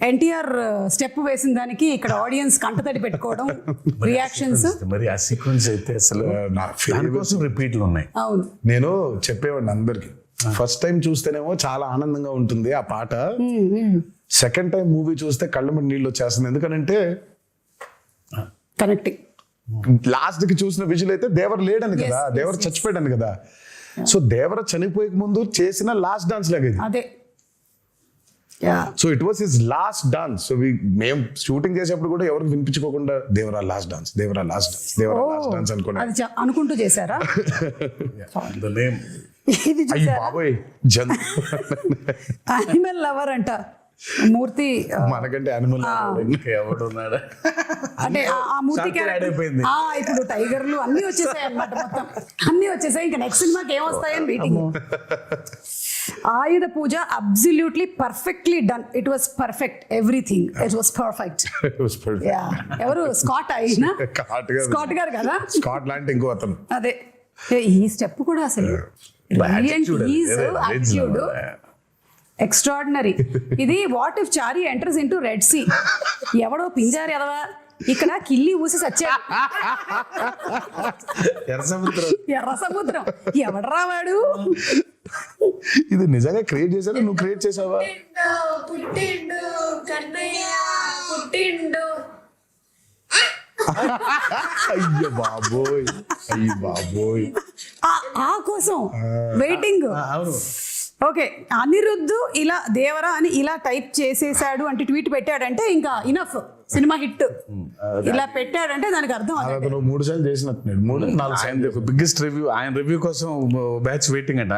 ఎన్టీఆర్ స్టెప్ వేసిన దానికి ఇక్కడ ఆడియన్స్ కంటతడి పెట్టుకోవడం, రియాక్షన్స్. మరి ఆ సీక్వెన్స్ అయితే అసలు దానికోసం రిపీట్లు ఉన్నాయి. అవును, నేను చెప్పేవాడిని అందరికి, ఫస్ట్ టైం చూస్తేనేమో చాలా ఆనందంగా ఉంటుంది ఆ పాట, సెకండ్ టైం మూవీ చూస్తే కళ్ళ మీద నీళ్ళు వచ్చేస్తుంది. ఎందుకనంటే కనెక్టింగ్. లాస్ట్ కి చూసిన విజువల్ అయితే దేవర్ లేడని కదా, దేవర్ చచ్చిపోయాడని కదా. సో దేవర చనిపోయే ముందు చేసిన లాస్ట్ డాన్స్ లాగా ఇది. అదే Yeah. So it was his last dance. So మేము షూటింగ్ చేసేప్పుడు కూడా ఎవరికి వినిపించుకోకుండా Devara last dance, Devara last dance, Devara last dance అనుకున్నా. అది అనుకుంటూ చేశారా? The name. ఇది అయ్యి చూసారా? బాబోయ్ జన్ యానిమల్ లవర్ అంట మూర్తి. మనకంటే యానిమల్ ఇంకా ఎవడున్నాడా? అంటే ఆ మూర్తి Short character- add అయిపోయింది. ఇప్పుడు టైగర్లు అన్ని వచ్చేసాయి అన్నమాట, మొత్తం అన్ని వచ్చేసాయి. ఇంకా నెక్స్ట్ సినిమాకి ఏమొస్తాయని waiting. Ayudha Puja absolutely perfectly done. It was perfect, everything it was perfect. ఎవరు స్కాట్ అయినా స్కాట్ గారు కదా, స్కాట్ లాంటి ఇంకో అతను. అదే ఈ స్టెప్ కూడా అసలు యాటిట్యూడ్ ఎక్స్ట్రాడినరీ. ఇది what if Chari enters into red sea. ఎవడో పింజారు ఎదవా ఇక్కడ కిల్లి ఊసి సచ్చాడు, ఎర్ర సముద్రం ఎవడరా వాడు. ఇది నిజంగా క్రియేట్ చేశారా, నువ్వు క్రియేట్ చేసావా? పుట్టిండు కన్నయ్య పుట్టిండు. అయ్యో బాబోయ్, అయ్యో బాబోయ్. ఆ కోసం వెయిటింగ్. అవును. ఓకే, అనిరుద్ధు ఇలా దేవరా అని ఇలా టైప్ చేసేసాడు అంటే ట్వీట్ పెట్టాడంటే ఇంకా ఇనఫ్, సినిమా హిట్. ఇలా పెట్టాడంటే దానికి అర్థం అదే. అతను 3 సార్లు చేసినట్టున్నాడు, 3-4 సార్లు. బిగ్గెస్ట్ రివ్యూ, ఆయన రివ్యూ కోసం బ్యాచ్ వెయిటింగ్ అంట.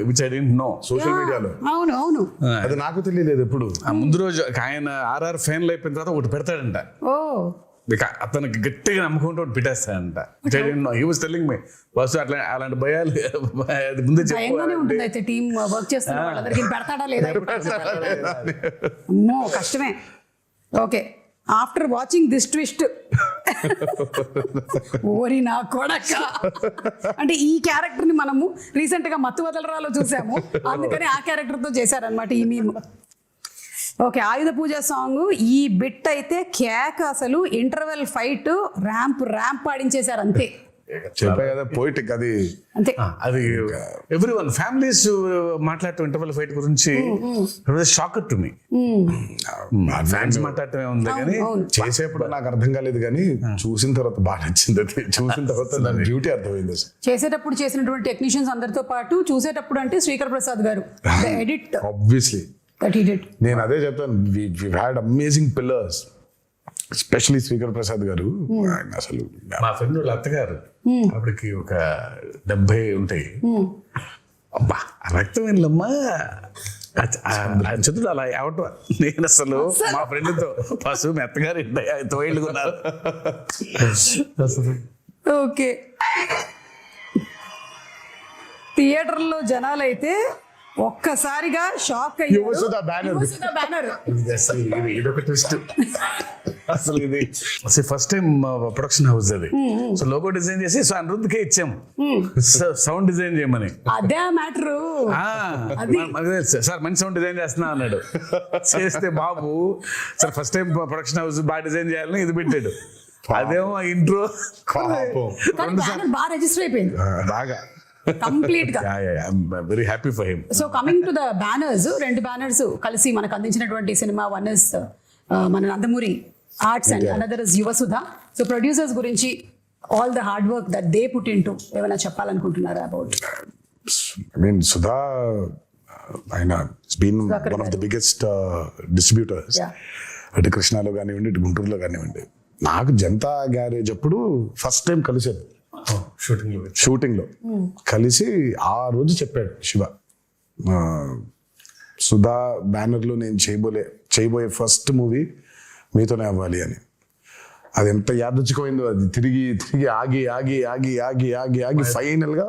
Which I don't know. Social మీడియాలో అవును అవును. అది నాకు తెలియలేదు ఎప్పుడు. ఆ ముందు రోజు ఆయన ఆర్ఆర్ ఫైనల్ అయిపోయిన తర్వాత ఒకటి పెడతాడంట. ఓ అతనికి గట్టిగా నమ్ముకుంటూ ఒకటి పెట్టేస్తాడంట. హీ వాస్ టెల్లింగ్ మీ బస్ అలాంటి భయాలు అది ముందే భయంగానే ఉంటుంది. చెప్పాలి. అయితే టీం వర్క్ చేస్తున్న వాళ్ళందరికీ పెడతాడా లేదా, అమ్మో కష్టమే. Okay, after watching this twist ఓరి నా కొడక, అంటే ఈ క్యారెక్టర్ ని మనము రీసెంట్ గా మత్తు వదలరాలో చూసాము, అందుకని ఆ క్యారెక్టర్ తో చేశారనమాట ఈ మీమ్. ఓకే, ఆయుధ పూజ సాంగ్ ఈ బిట్ అయితే కేక్, అసలు ఇంటర్వెల్ ఫైట్ ర్యాంప్ పాడించేశారు అంతే. చెప్పా కదా పోయిటిక్ అది. అంతే అది ఎవ్రీ వన్ ఫ్యామిలీస్ మాట్లాడటం ఇంటర్వల్ ఫైట్ గురించి షాకర్ టు మీ. ఫ్యాన్స్ మాట్లాడటమే ఉంది కానీ చేసేప్పుడు నాకు అర్థం కాలేదు, కానీ చూసిన తర్వాత బాగా నచ్చింది. అది చూసిన తర్వాత దాని బ్యూటీ అర్థమైంది. చేసేటప్పుడు చేసినటువంటి టెక్నీషియన్స్ అందరితో పాటు చూసేటప్పుడు అంటే శ్రీకర్ ప్రసాద్ గారు edit obviously that he did. నేను అదే చెప్తాను, we had amazing pillars, especially Srikar Prasad గారు. ఆయన అసలు మా ఫ్రెండ్ వాళ్ళ అత్తగారు అప్పటికి ఒక 70 ఉంటాయి. అబ్బా రక్తం వెళ్ళమ్మా చదువు అలా అవటం. నేను అసలు మా ఫ్రెండ్తో ఫస్ట్ మీ అత్తగారు 9 ఏళ్ళు కొన్నారు అసలు. ఓకే, థియేటర్లో జనాలు అయితే ఒక్కసారిగా షాక్ అయ్యారు. యువసుధ బ్యానర్. బ్యానర్ ఇదొక ట్విస్ట్ అసలు. ఇది ఫస్ట్ టైం ప్రొడక్షన్ హౌస్ అది. సో లోగో డిజైన్ చేసి సో అనిరుద్ధ్కే ఇచ్చాము సౌండ్ డిజైన్ చేయమని. అదే మ్యాటర్. సార్ మంచి సౌండ్ డిజైన్ చేస్తున్నా అన్నాడు. చేస్తే బాబు sir first time production house బాగా డిజైన్ చేయాలని ఇది పెట్టాడు. అదేమో ఇంట్రో బాగా రిజిస్టర్ అయిపోయింది బాగా కంప్లీట్ గా. Very happy for him. So coming to the banners, 2 banners కలిసి మనకు అందించినటువంటి సినిమా. వన్ ఇస్ మన Nandamuri arts and another is Yuvasudha. So producers గురించి all the hard work that they put into ఏమైనా చెప్పాలనుకుంటున్నారా అబౌట్? I mean, Sudha, ఆయన been one of the biggest distributors. అటు కృష్ణాలో కానివ్వండి, ఇటు గుంటూరులో కానివ్వండి. నాకు జనతా గ్యారేజ్ అప్పుడు ఫస్ట్ టైం కలిసాను షూటింగ్ లో కలిసి. ఆ రోజు చెప్పాడు శివ, సుధా బ్యానర్ లో నేను చేయబోయే ఫస్ట్ మూవీ మీతోనే అవ్వాలి అని. అది ఎంత యాదృచ్ఛికమైందో. అది తిరిగి ఆగి ఫైనల్ గా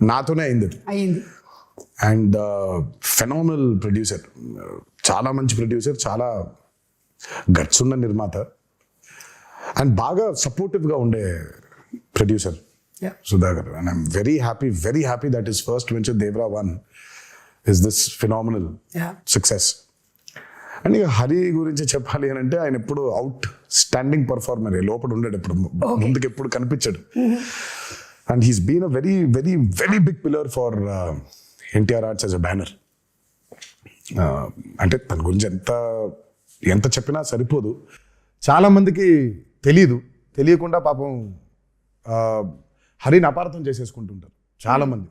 నాతోనే అయింది. అండ్ ఫెనామినల్ ప్రొడ్యూసర్, చాలా మంచి ప్రొడ్యూసర్, చాలా గట్స్ ఉన్న నిర్మాత, అండ్ బాగా సపోర్టివ్ గా ఉండే producer Sudhakar. And I'm very happy that is first venture Devara 1 is this phenomenal success. And ఇక హరి గురించి చెప్పాలి అని అంటే, ఆయన ఎప్పుడు అవుట్ స్టాండింగ్ పర్ఫార్మర్, లోపల ఉండేది, ఎప్పుడు ముందుకు ఎప్పుడు కనిపించాడు. And he's been a very big pillar for NTR Arts as a banner. అంటే తన గురించి ఎంత చెప్పినా సరిపోదు. చాలా మందికి తెలియకుండా పాపం హరిని అపార్థం చేసేసుకుంటుంటారు చాలా మంది.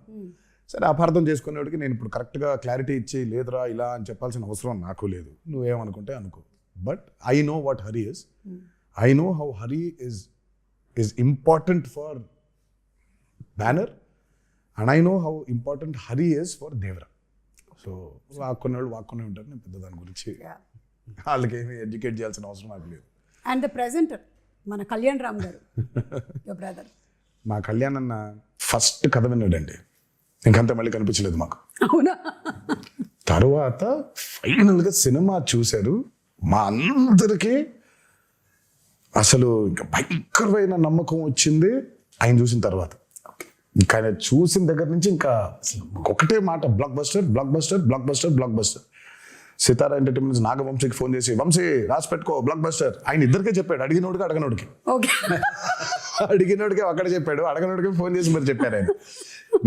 సరే అపార్థం చేసుకునేవాడికి నేను ఇప్పుడు కరెక్ట్గా క్లారిటీ ఇచ్చి లేదురా ఇలా అని చెప్పాల్సిన అవసరం నాకు లేదు, నువ్వేమనుకుంటే అనుకో. But I know what Hari is, I know how Hari is important for banner and I know how important Hari is for Devara. So వాక్కునేవాళ్ళు వాక్కునే ఉంటారు, నేను పెద్ద దాని గురించి వాళ్ళకి ఏమి ఎడ్యుకేట్ చేయాల్సిన అవసరం నాకు లేదు. అండ్ ద ప్రెజెంటర్ మన కళ్యాణ్ రామ్ గారు, యువర్ బ్రదర్. మా కళ్యాణ్ అన్న ఫస్ట్ కథ విన్నాడండి, ఇంకంతా మళ్ళీ కనిపించలేదు మాకు. అవునా? తర్వాత ఫైనల్గా సినిమా చూశారు, మా అందరికీ అసలు ఇంకా భయంకరమైన నమ్మకం వచ్చింది ఆయన చూసిన తర్వాత. ఇంకా ఆయన చూసిన దగ్గర నుంచి ఇంకా ఒకటే మాట, blockbuster blockbuster blockbuster blockbuster. Sitara entertainments నాగవంశీకి ఫోన్ చేసి వంశీ రాసి పెట్టుకో బ్లాక్ బస్టర్, ఆయన ఇద్దరికే చెప్పాడు, అడిగినోడికి అడగనోడికి. ఓకే. అడిగినోడికి అక్కడ చెప్పాడు, అడగనోడికి ఫోన్ చేసి మరి చెప్పారు ఆయన.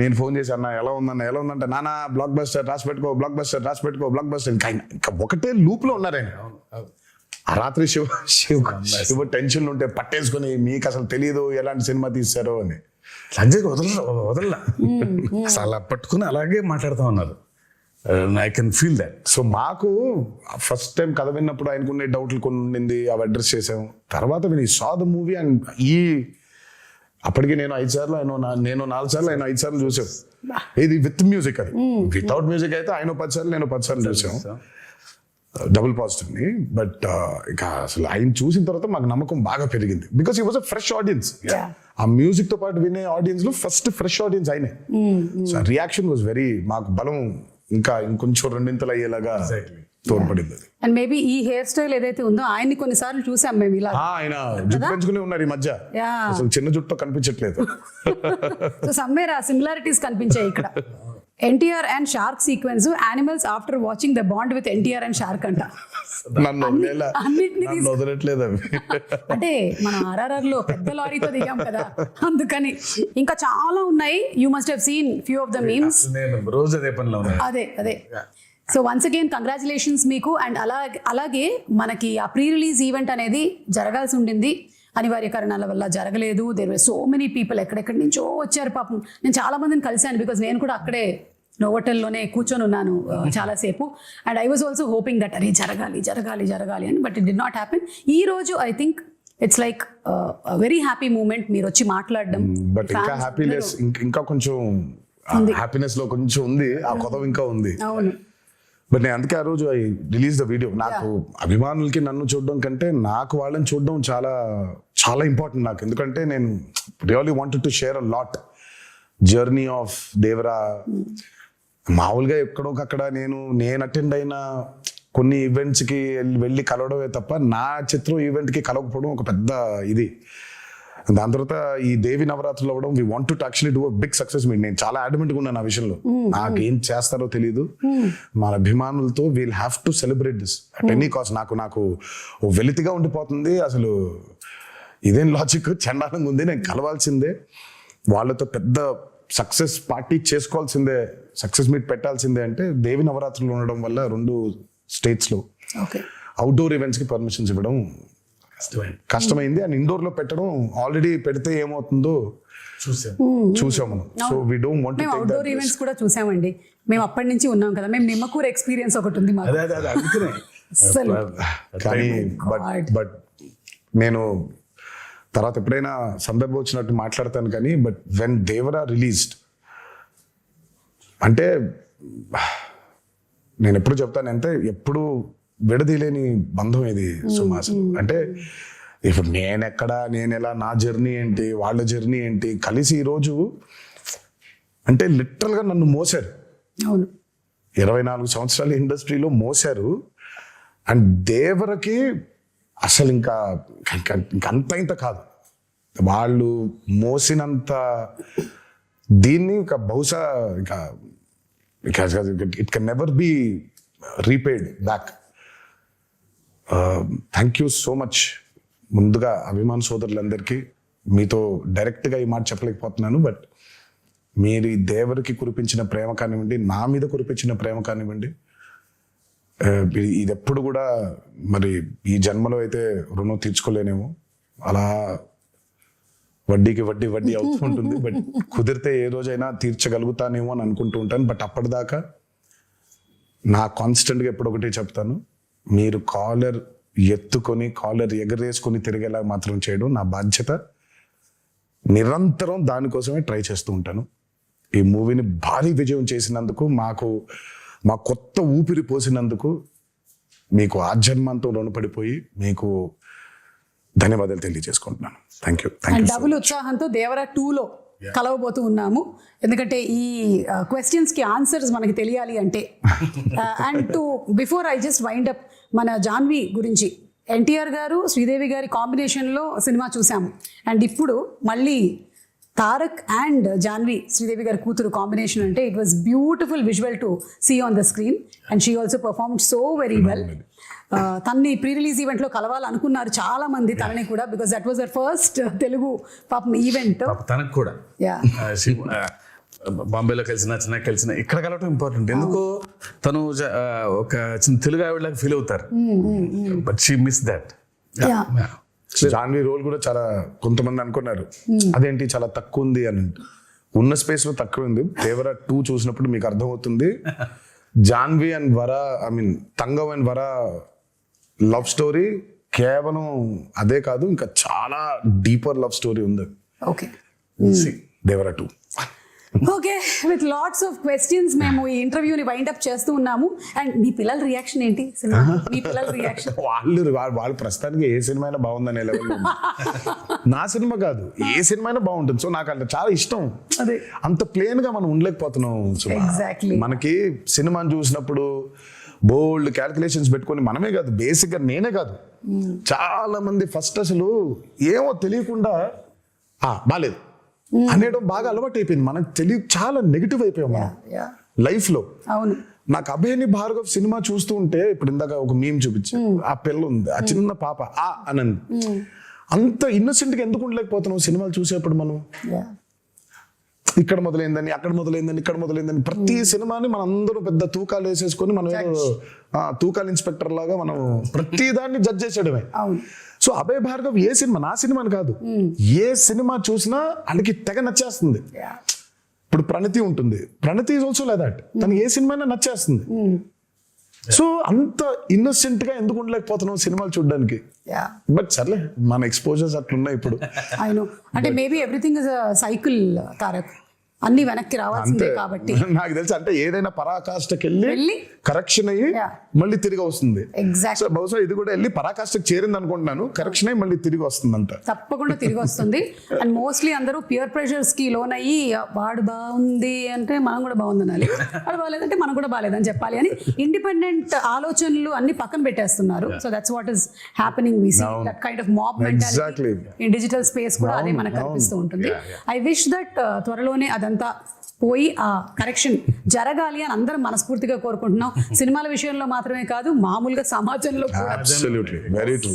నేను ఫోన్ చేసి అన్న ఎలా ఉందంటే నానా బ్లాక్ బస్టర్ రాసి పెట్టుకో బ్లాక్ బస్టర్ రాసి పెట్టుకో బ్లాక్ బస్టర్. ఇంకా ఒకటే లూప్ లో ఉన్నారు ఆయన. ఆ రాత్రి శివ టెన్షన్ ఉంటే పట్టేసుకుని మీకు అసలు తెలియదు ఎలాంటి సినిమా తీశారో అని. సంజయ్ వదలలా అసలు అలా పట్టుకుని అలాగే మాట్లాడుతూ ఉన్నారు. I can feel that. So మాకు ఫస్ట్ టైం కథ విన్నప్పుడు ఆయనకునే డౌట్లు కొన్ని ఉండింది, అవి అడ్రస్ చేసాం. తర్వాత విని సా ద మూవీ అండ్ అప్పటికి నేను 5 సార్లు, నేను 4 సార్లు, ఆయన 5 సార్లు చూసాం. ఇది విత్ మ్యూజిక్, అది వితౌట్ మ్యూజిక్ అయితే ఆయన 10 సార్లు నేను 10 సార్లు చూసాం, డబుల్ పాజిటివ్ ని. బట్ ఇక అసలు ఆయన చూసిన తర్వాత మాకు నమ్మకం బాగా పెరిగింది, because he was a fresh audience. ఆ మ్యూజిక్ తో పాటు వినే ఆడియన్స్ లో ఫస్ట్ ఫ్రెష్ ఆడియన్స్ ఆయనే. సో రియాక్షన్ వాజ్ వెరీ, మాకు బలం ఇంకా ఇంకొంచెం రెండింతలు అయ్యేలాగా తోడ్పడింది. అండ్ మేబీ ఈ హెయిర్ స్టైల్ ఏదైతే ఉందో ఆయన్ని కొన్నిసార్లు చూసాం మేము ఇలా. ఆయన జుట్టు పెంచుకునే ఉన్నారు ఈ మధ్య, అసలు చిన్న జుట్టు కనిపించట్లేదు. సో సమ్వేర్ ఆ సిమిలారిటీస్ కనిపించాయి ఇక్కడ. NTR and shark sequence, animals after watching the bond with NTR and shark అంట. నన్ను వదలట్లేదు అవి. అంటే మనం RRR లో పెద్ద లారీతో దిగాం కదా, అందుకని. ఇంకా చాలా ఉన్నాయి, you must have seen few of the memes. నేను రోజు అదే పనిలో ఉన్నాను. అదే సో వన్స్ అగైన్ కంగ్రాచులేషన్స్ మీకు. అండ్ అలాగే మనకి ఆ ప్రీ రిలీజ్ ఈవెంట్ అనేది జరగాల్సి ఉండింది, అనివార్య కారణాల వల్ల జరగలేదు. There were so many people, ఎక్కడెక్కడి నుంచో వచ్చారు పాపం. నేను చాలా మందిని కలిశాను, బికాజ్ నేను కూడా అక్కడే నోవోటెల్లోనే కూర్చొని ఉన్నాను చాలాసేపు. And I was also hoping that అరే జరగాలి అని, but it did not happen. ఈ రోజు I think it's like very happy moment, మీరు వచ్చి మాట్లాడడం. బట్ ఇంకా హ్యాపీనెస్, ఇంకా కొంచెం హ్యాపీనెస్ లో కొంచెం ఉంది, ఆ కొత్త ఇంకా ఉంది. అవును. బట్ నేను అందుకే ఆ రోజు ఐ రిలీజ్ ద వీడియో. నాకు అభిమానులకి నన్ను చూడడం కంటే నాకు వాళ్ళని చూడడం చాలా చాలా ఇంపార్టెంట్ నాకు. ఎందుకంటే నేను really wanted to share a lot journey of Devara. మామూలుగా ఎక్కడోకక్కడ నేను అటెండ్ అయిన కొన్ని ఈవెంట్స్కి వెళ్ళి కలవడమే తప్ప నా చిత్రం ఈవెంట్కి కలవకపోవడం ఒక పెద్ద ఇది. దాని తర్వాత ఈ దేవి నవరాత్రులు అవ్వడం, we want to actually do a big success meet. నేను చాలా అడ్మెంట్గా ఉన్నాను ఆ విషయంలో, నాకేం చేస్తారో తెలియదు. మన అభిమానులతో we'll have to celebrate this at any cost. నాకు వెలితిగా ఉండిపోతుంది అసలు, ఇదేం లాజిక్, చండాలంగా ఉంది. నేను కలవాల్సిందే, వాళ్ళతో పెద్ద సక్సెస్ పార్టీ చేసుకోవాల్సిందే, సక్సెస్ మీట్ పెట్టాల్సిందే. అంటే దేవి నవరాత్రులు ఉండడం వల్ల 2 స్టేట్స్లో అవుట్డోర్ ఈవెంట్స్కి పర్మిషన్స్ ఇవ్వడం కష్టమైంది. అండ్ ఇండోర్ లో పెట్టడం, ఆల్రెడీ పెడితే ఏమవుతుందో చూసాం మనం. So we don't want to take that. Outdoor events కూడా చూసామండి, మేము అప్పటి నుంచి ఉన్నాం కదా. మేము నిమ్మకూరు ఎక్స్పీరియన్స్ ఒకటి ఉంది మాకు. కానీ బట్ నేను తర్వాత ఎప్పుడైనా సందర్భం వచ్చినట్టు మాట్లాడతాను కానీ, బట్ వెన్ దేవరా రిలీజ్డ్ అంటే నేను ఎప్పుడు చెప్తాను అంటే, ఎప్పుడు విడదీలేని బంధం ఇది సుమాసం. అంటే ఇప్పుడు నేను ఎలా, నా జర్నీ ఏంటి, వాళ్ళ జర్నీ ఏంటి, కలిసి ఈరోజు అంటే లిటరల్గా నన్ను మోసారు. 24 సంవత్సరాల ఇండస్ట్రీలో మోసారు. అండ్ దేవరకి అసలు ఇంకా అంత ఇంత కాదు, వాళ్ళు మోసినంత దీన్ని ఇంకా బహుశా ఇంకా it can never be repaid back. Thank you so much. ముందుగా అభిమాన సోదరులందరికీ మీతో డైరెక్ట్గా ఈ మాట చెప్పలేకపోతున్నాను, బట్ మీరు ఈ దేవరికి కురిపించిన ప్రేమ కానివ్వండి, నా మీద కురిపించిన ప్రేమ కానివ్వండి, ఇది ఎప్పుడు కూడా మరి ఈ జన్మలో అయితే రుణం తీర్చుకోలేనేమో. అలా వడ్డీకి వడ్డీ అవుతూ ఉంటుంది. బట్ కుదిరితే ఏ రోజైనా తీర్చగలుగుతానేమో అని అనుకుంటూ ఉంటాను. బట్ అప్పటిదాకా నా కాన్స్టెంట్గా ఎప్పుడొకటి చెప్తాను, మీరు కాలర్ ఎత్తుకొని కాలర్ ఎగరేసుకొని తిరిగేలా మాత్రం చేయడం నా బాధ్యత. నిరంతరం దానికోసమే ట్రై చేస్తూ ఉంటాను. ఈ మూవీని భారీ విజయం చేసినందుకు, మా కొత్త ఊపిరి పోసినందుకు మీకు ఆజన్మంతో రుణపడిపోయి మీకు ధన్యవాదాలు తెలియజేసుకుంటున్నాను. Thank you. అండ్ డబుల్ ఉత్సాహంతో దేవరా 2లో కలవబోతూ ఉన్నాము. ఎందుకంటే ఈ క్వశ్చన్స్కి ఆన్సర్స్ మనకి తెలియాలి అంటే. And to before I just wind up, మన జాన్వి గురించి, ఎన్టీఆర్ గారు శ్రీదేవి గారి కాంబినేషన్లో సినిమా చూసాము. అండ్ ఇప్పుడు మళ్ళీ తారక్ అండ్ జాన్వి, శ్రీదేవి గారి కూతురు కాంబినేషన్ అంటే it was beautiful visual to see on the screen. And she also performed so very well. తన్ని ప్రీ రిలీజ్ ఈవెంట్లో కలవాలనుకున్నారు చాలా మంది తనని కూడా, because that was her first Telugu పాపం ఈవెంట్. తనకు కూడా బాంబేలో కలిసిన చెన్నై కలిసిన ఇక్కడ కలవటం ఇంపార్టెంట్. ఎందుకో తను ఒక చిన్న తెలుగు ఆవిడలాగా ఫీల్ అవుతారు. But she miss that. Janhvi role కూడా చాలా కొంతమంది అనుకున్నారు అదేంటి చాలా తక్కువ ఉంది అని. ఉన్న స్పేస్ లో తక్కువ ఉంది. దేవరా 2 చూసినప్పుడు మీకు అర్థమవుతుంది. Janhvi and Vara, I mean Thangam and Vara love story కేవలం అదే కాదు, ఇంకా చాలా డీపర్ లవ్ స్టోరీ ఉంది. Okay, Devara 2. Okay, with lots of questions మేము ఈ ఇంటర్వ్యూని వైండ్ అప్ చేస్తూ ఉన్నాము. అండ్ మీ పిల్లల రియాక్షన్ ఏంటి సినిమా? మీ పిల్లల రియాక్షన్? వాళ్ళు ప్రస్తుతానికి ఏ సినిమా అయినా బాగుందనే లెవెల్. నా సినిమా కాదు, ఏ సినిమా అయినా బాగుంటుంది. సో నాకు అంటే చాలా ఇష్టం. అదే, అంత ప్లేన్ గా మనం ఉండలేకపోతున్నాం. Exactly. మనకి సినిమాని చూసినప్పుడు బోల్డ్ క్యాల్కులేషన్స్ పెట్టుకొని, మనమే కాదు బేసిక్ గా నేనే కాదు చాలా మంది ఫస్ట్ అసలు ఏమో తెలియకుండా బాలేదు అనేయడం బాగా అలవాటు అయిపోయింది. మనకు చాలా నెగిటివ్ అయిపోయాం మనం లైఫ్ లో. అవును, నాకు అభయని భార్గవ్ సినిమా చూస్తూ ఉంటే, ఇప్పుడు ఇందాక ఒక మీమ్ చూపించి, ఆ పిల్ల ఉంది, ఆ చిన్న పాప అనంది, అంత ఇన్నోసెంట్ గా ఎందుకు ఉండలేకపోతున్నాం సినిమాలు చూసేప్పుడు మనం? ఇక్కడ మొదలైందని, అక్కడ మొదలైందని, ఇక్కడ మొదలైందని, ప్రతి సినిమాని మనం అందరూ పెద్ద తూకాలు వేసేసుకొని మనం ఏదో తూకాలు ఇన్స్పెక్టర్ లాగా మనం ప్రతి దాన్ని జడ్జ్ చేసేయడమే. సో అభయ్ భార్గవ్ ఏ సినిమా, నా సినిమాని కాదు, ఏ సినిమా చూసినా వాళ్ళకి తెగ నచ్చేస్తుంది. ఇప్పుడు ప్రణతి ఉంటుంది, ప్రణతి ఈజ్ ఆల్సో లైక్ దట్. తనకి ఏ సినిమా అయినా నచ్చేస్తుంది. సో అంత ఇన్నోసెంట్ గా ఎందుకు ఉండలేకపోతున్నాం సినిమాలు చూడడానికి? బట్ సర్లే, మన ఎక్స్పోజర్స్ అట్లున్నాయి ఇప్పుడు. అంటే maybe everything is a cycle Tarak, అన్ని వెనక్కి రావాల్సిందే కాబట్టి. నాకు తెలుసు, అంటే ఏదైనా పరాకాష్ఠకి వెళ్ళి కరెక్షన్ అయ్యి మళ్ళీ తిరిగి వస్తుంది. ఎగ్జాక్ట్. సో బహుశా ఇది కూడా వెళ్ళి పరాకాష్ఠకి చేరింది అనుకుంటున్నాను. కరెక్షన్ అయ్యి మళ్ళీ తిరిగి వస్తుంది అంట. తప్పకుండా తిరిగి వస్తుంది. అండ్ మోస్ట్లీ అందరూ పియర్ ప్రెషర్స్ కి లోన్ అయ్యి, వాడు బాగుంది అంటే మనం కూడా బాగుంది అనాలి, వాడు బాగాలేదంటే మనం కూడా బాగాలేదని చెప్పాలి అని ఇండిపెండెంట్ ఆలోచనలు అన్ని పక్కన పెట్టేస్తున్నారు. So that's what is happening. We see that kind of mob mentality in digital space కూడా అదే మనకు కనిపిస్తూ ఉంటుంది. ఐ విష్ దట్ త్వరలోనే అదంతా పోయి ఆ కరెక్షన్ జరగాలి అని అందరం మనస్ఫూర్తిగా కోరుకుంటున్నాం. సినిమాల విషయంలో మాత్రమే కాదు, మామూలుగా సమాజంలో కూడా. Absolutely. Very true.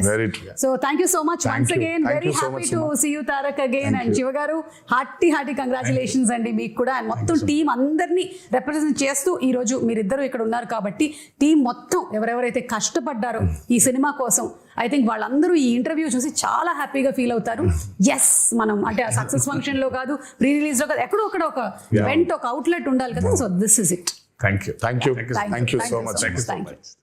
Very true. So thank you so much once again. Very happy to see you Tarak again. And Shiva garu, hearty congratulations అండి మీకు కూడా. అండ్ మొత్తం టీం అందరినీ రిప్రజెంట్ చేస్తూ ఈ రోజు మీరిద్దరూ ఇక్కడ ఉన్నారు కాబట్టి, టీం మొత్తం ఎవరెవరైతే కష్టపడ్డారో ఈ సినిమా కోసం, ఐ థింక్ వాళ్ళందరూ ఈ ఇంటర్వ్యూ చూసి చాలా హ్యాపీగా ఫీల్ అవుతారు. ఎస్, మనం అంటే ఆ సక్సెస్ ఫంక్షన్ లో కాదు, ప్రీ రిలీజ్ లో కాదు, ఎక్కడో అక్కడ ఒక ఈవెంట్, ఒక అవుట్లెట్ ఉండాలి కదా. So this is it. Thank you so much.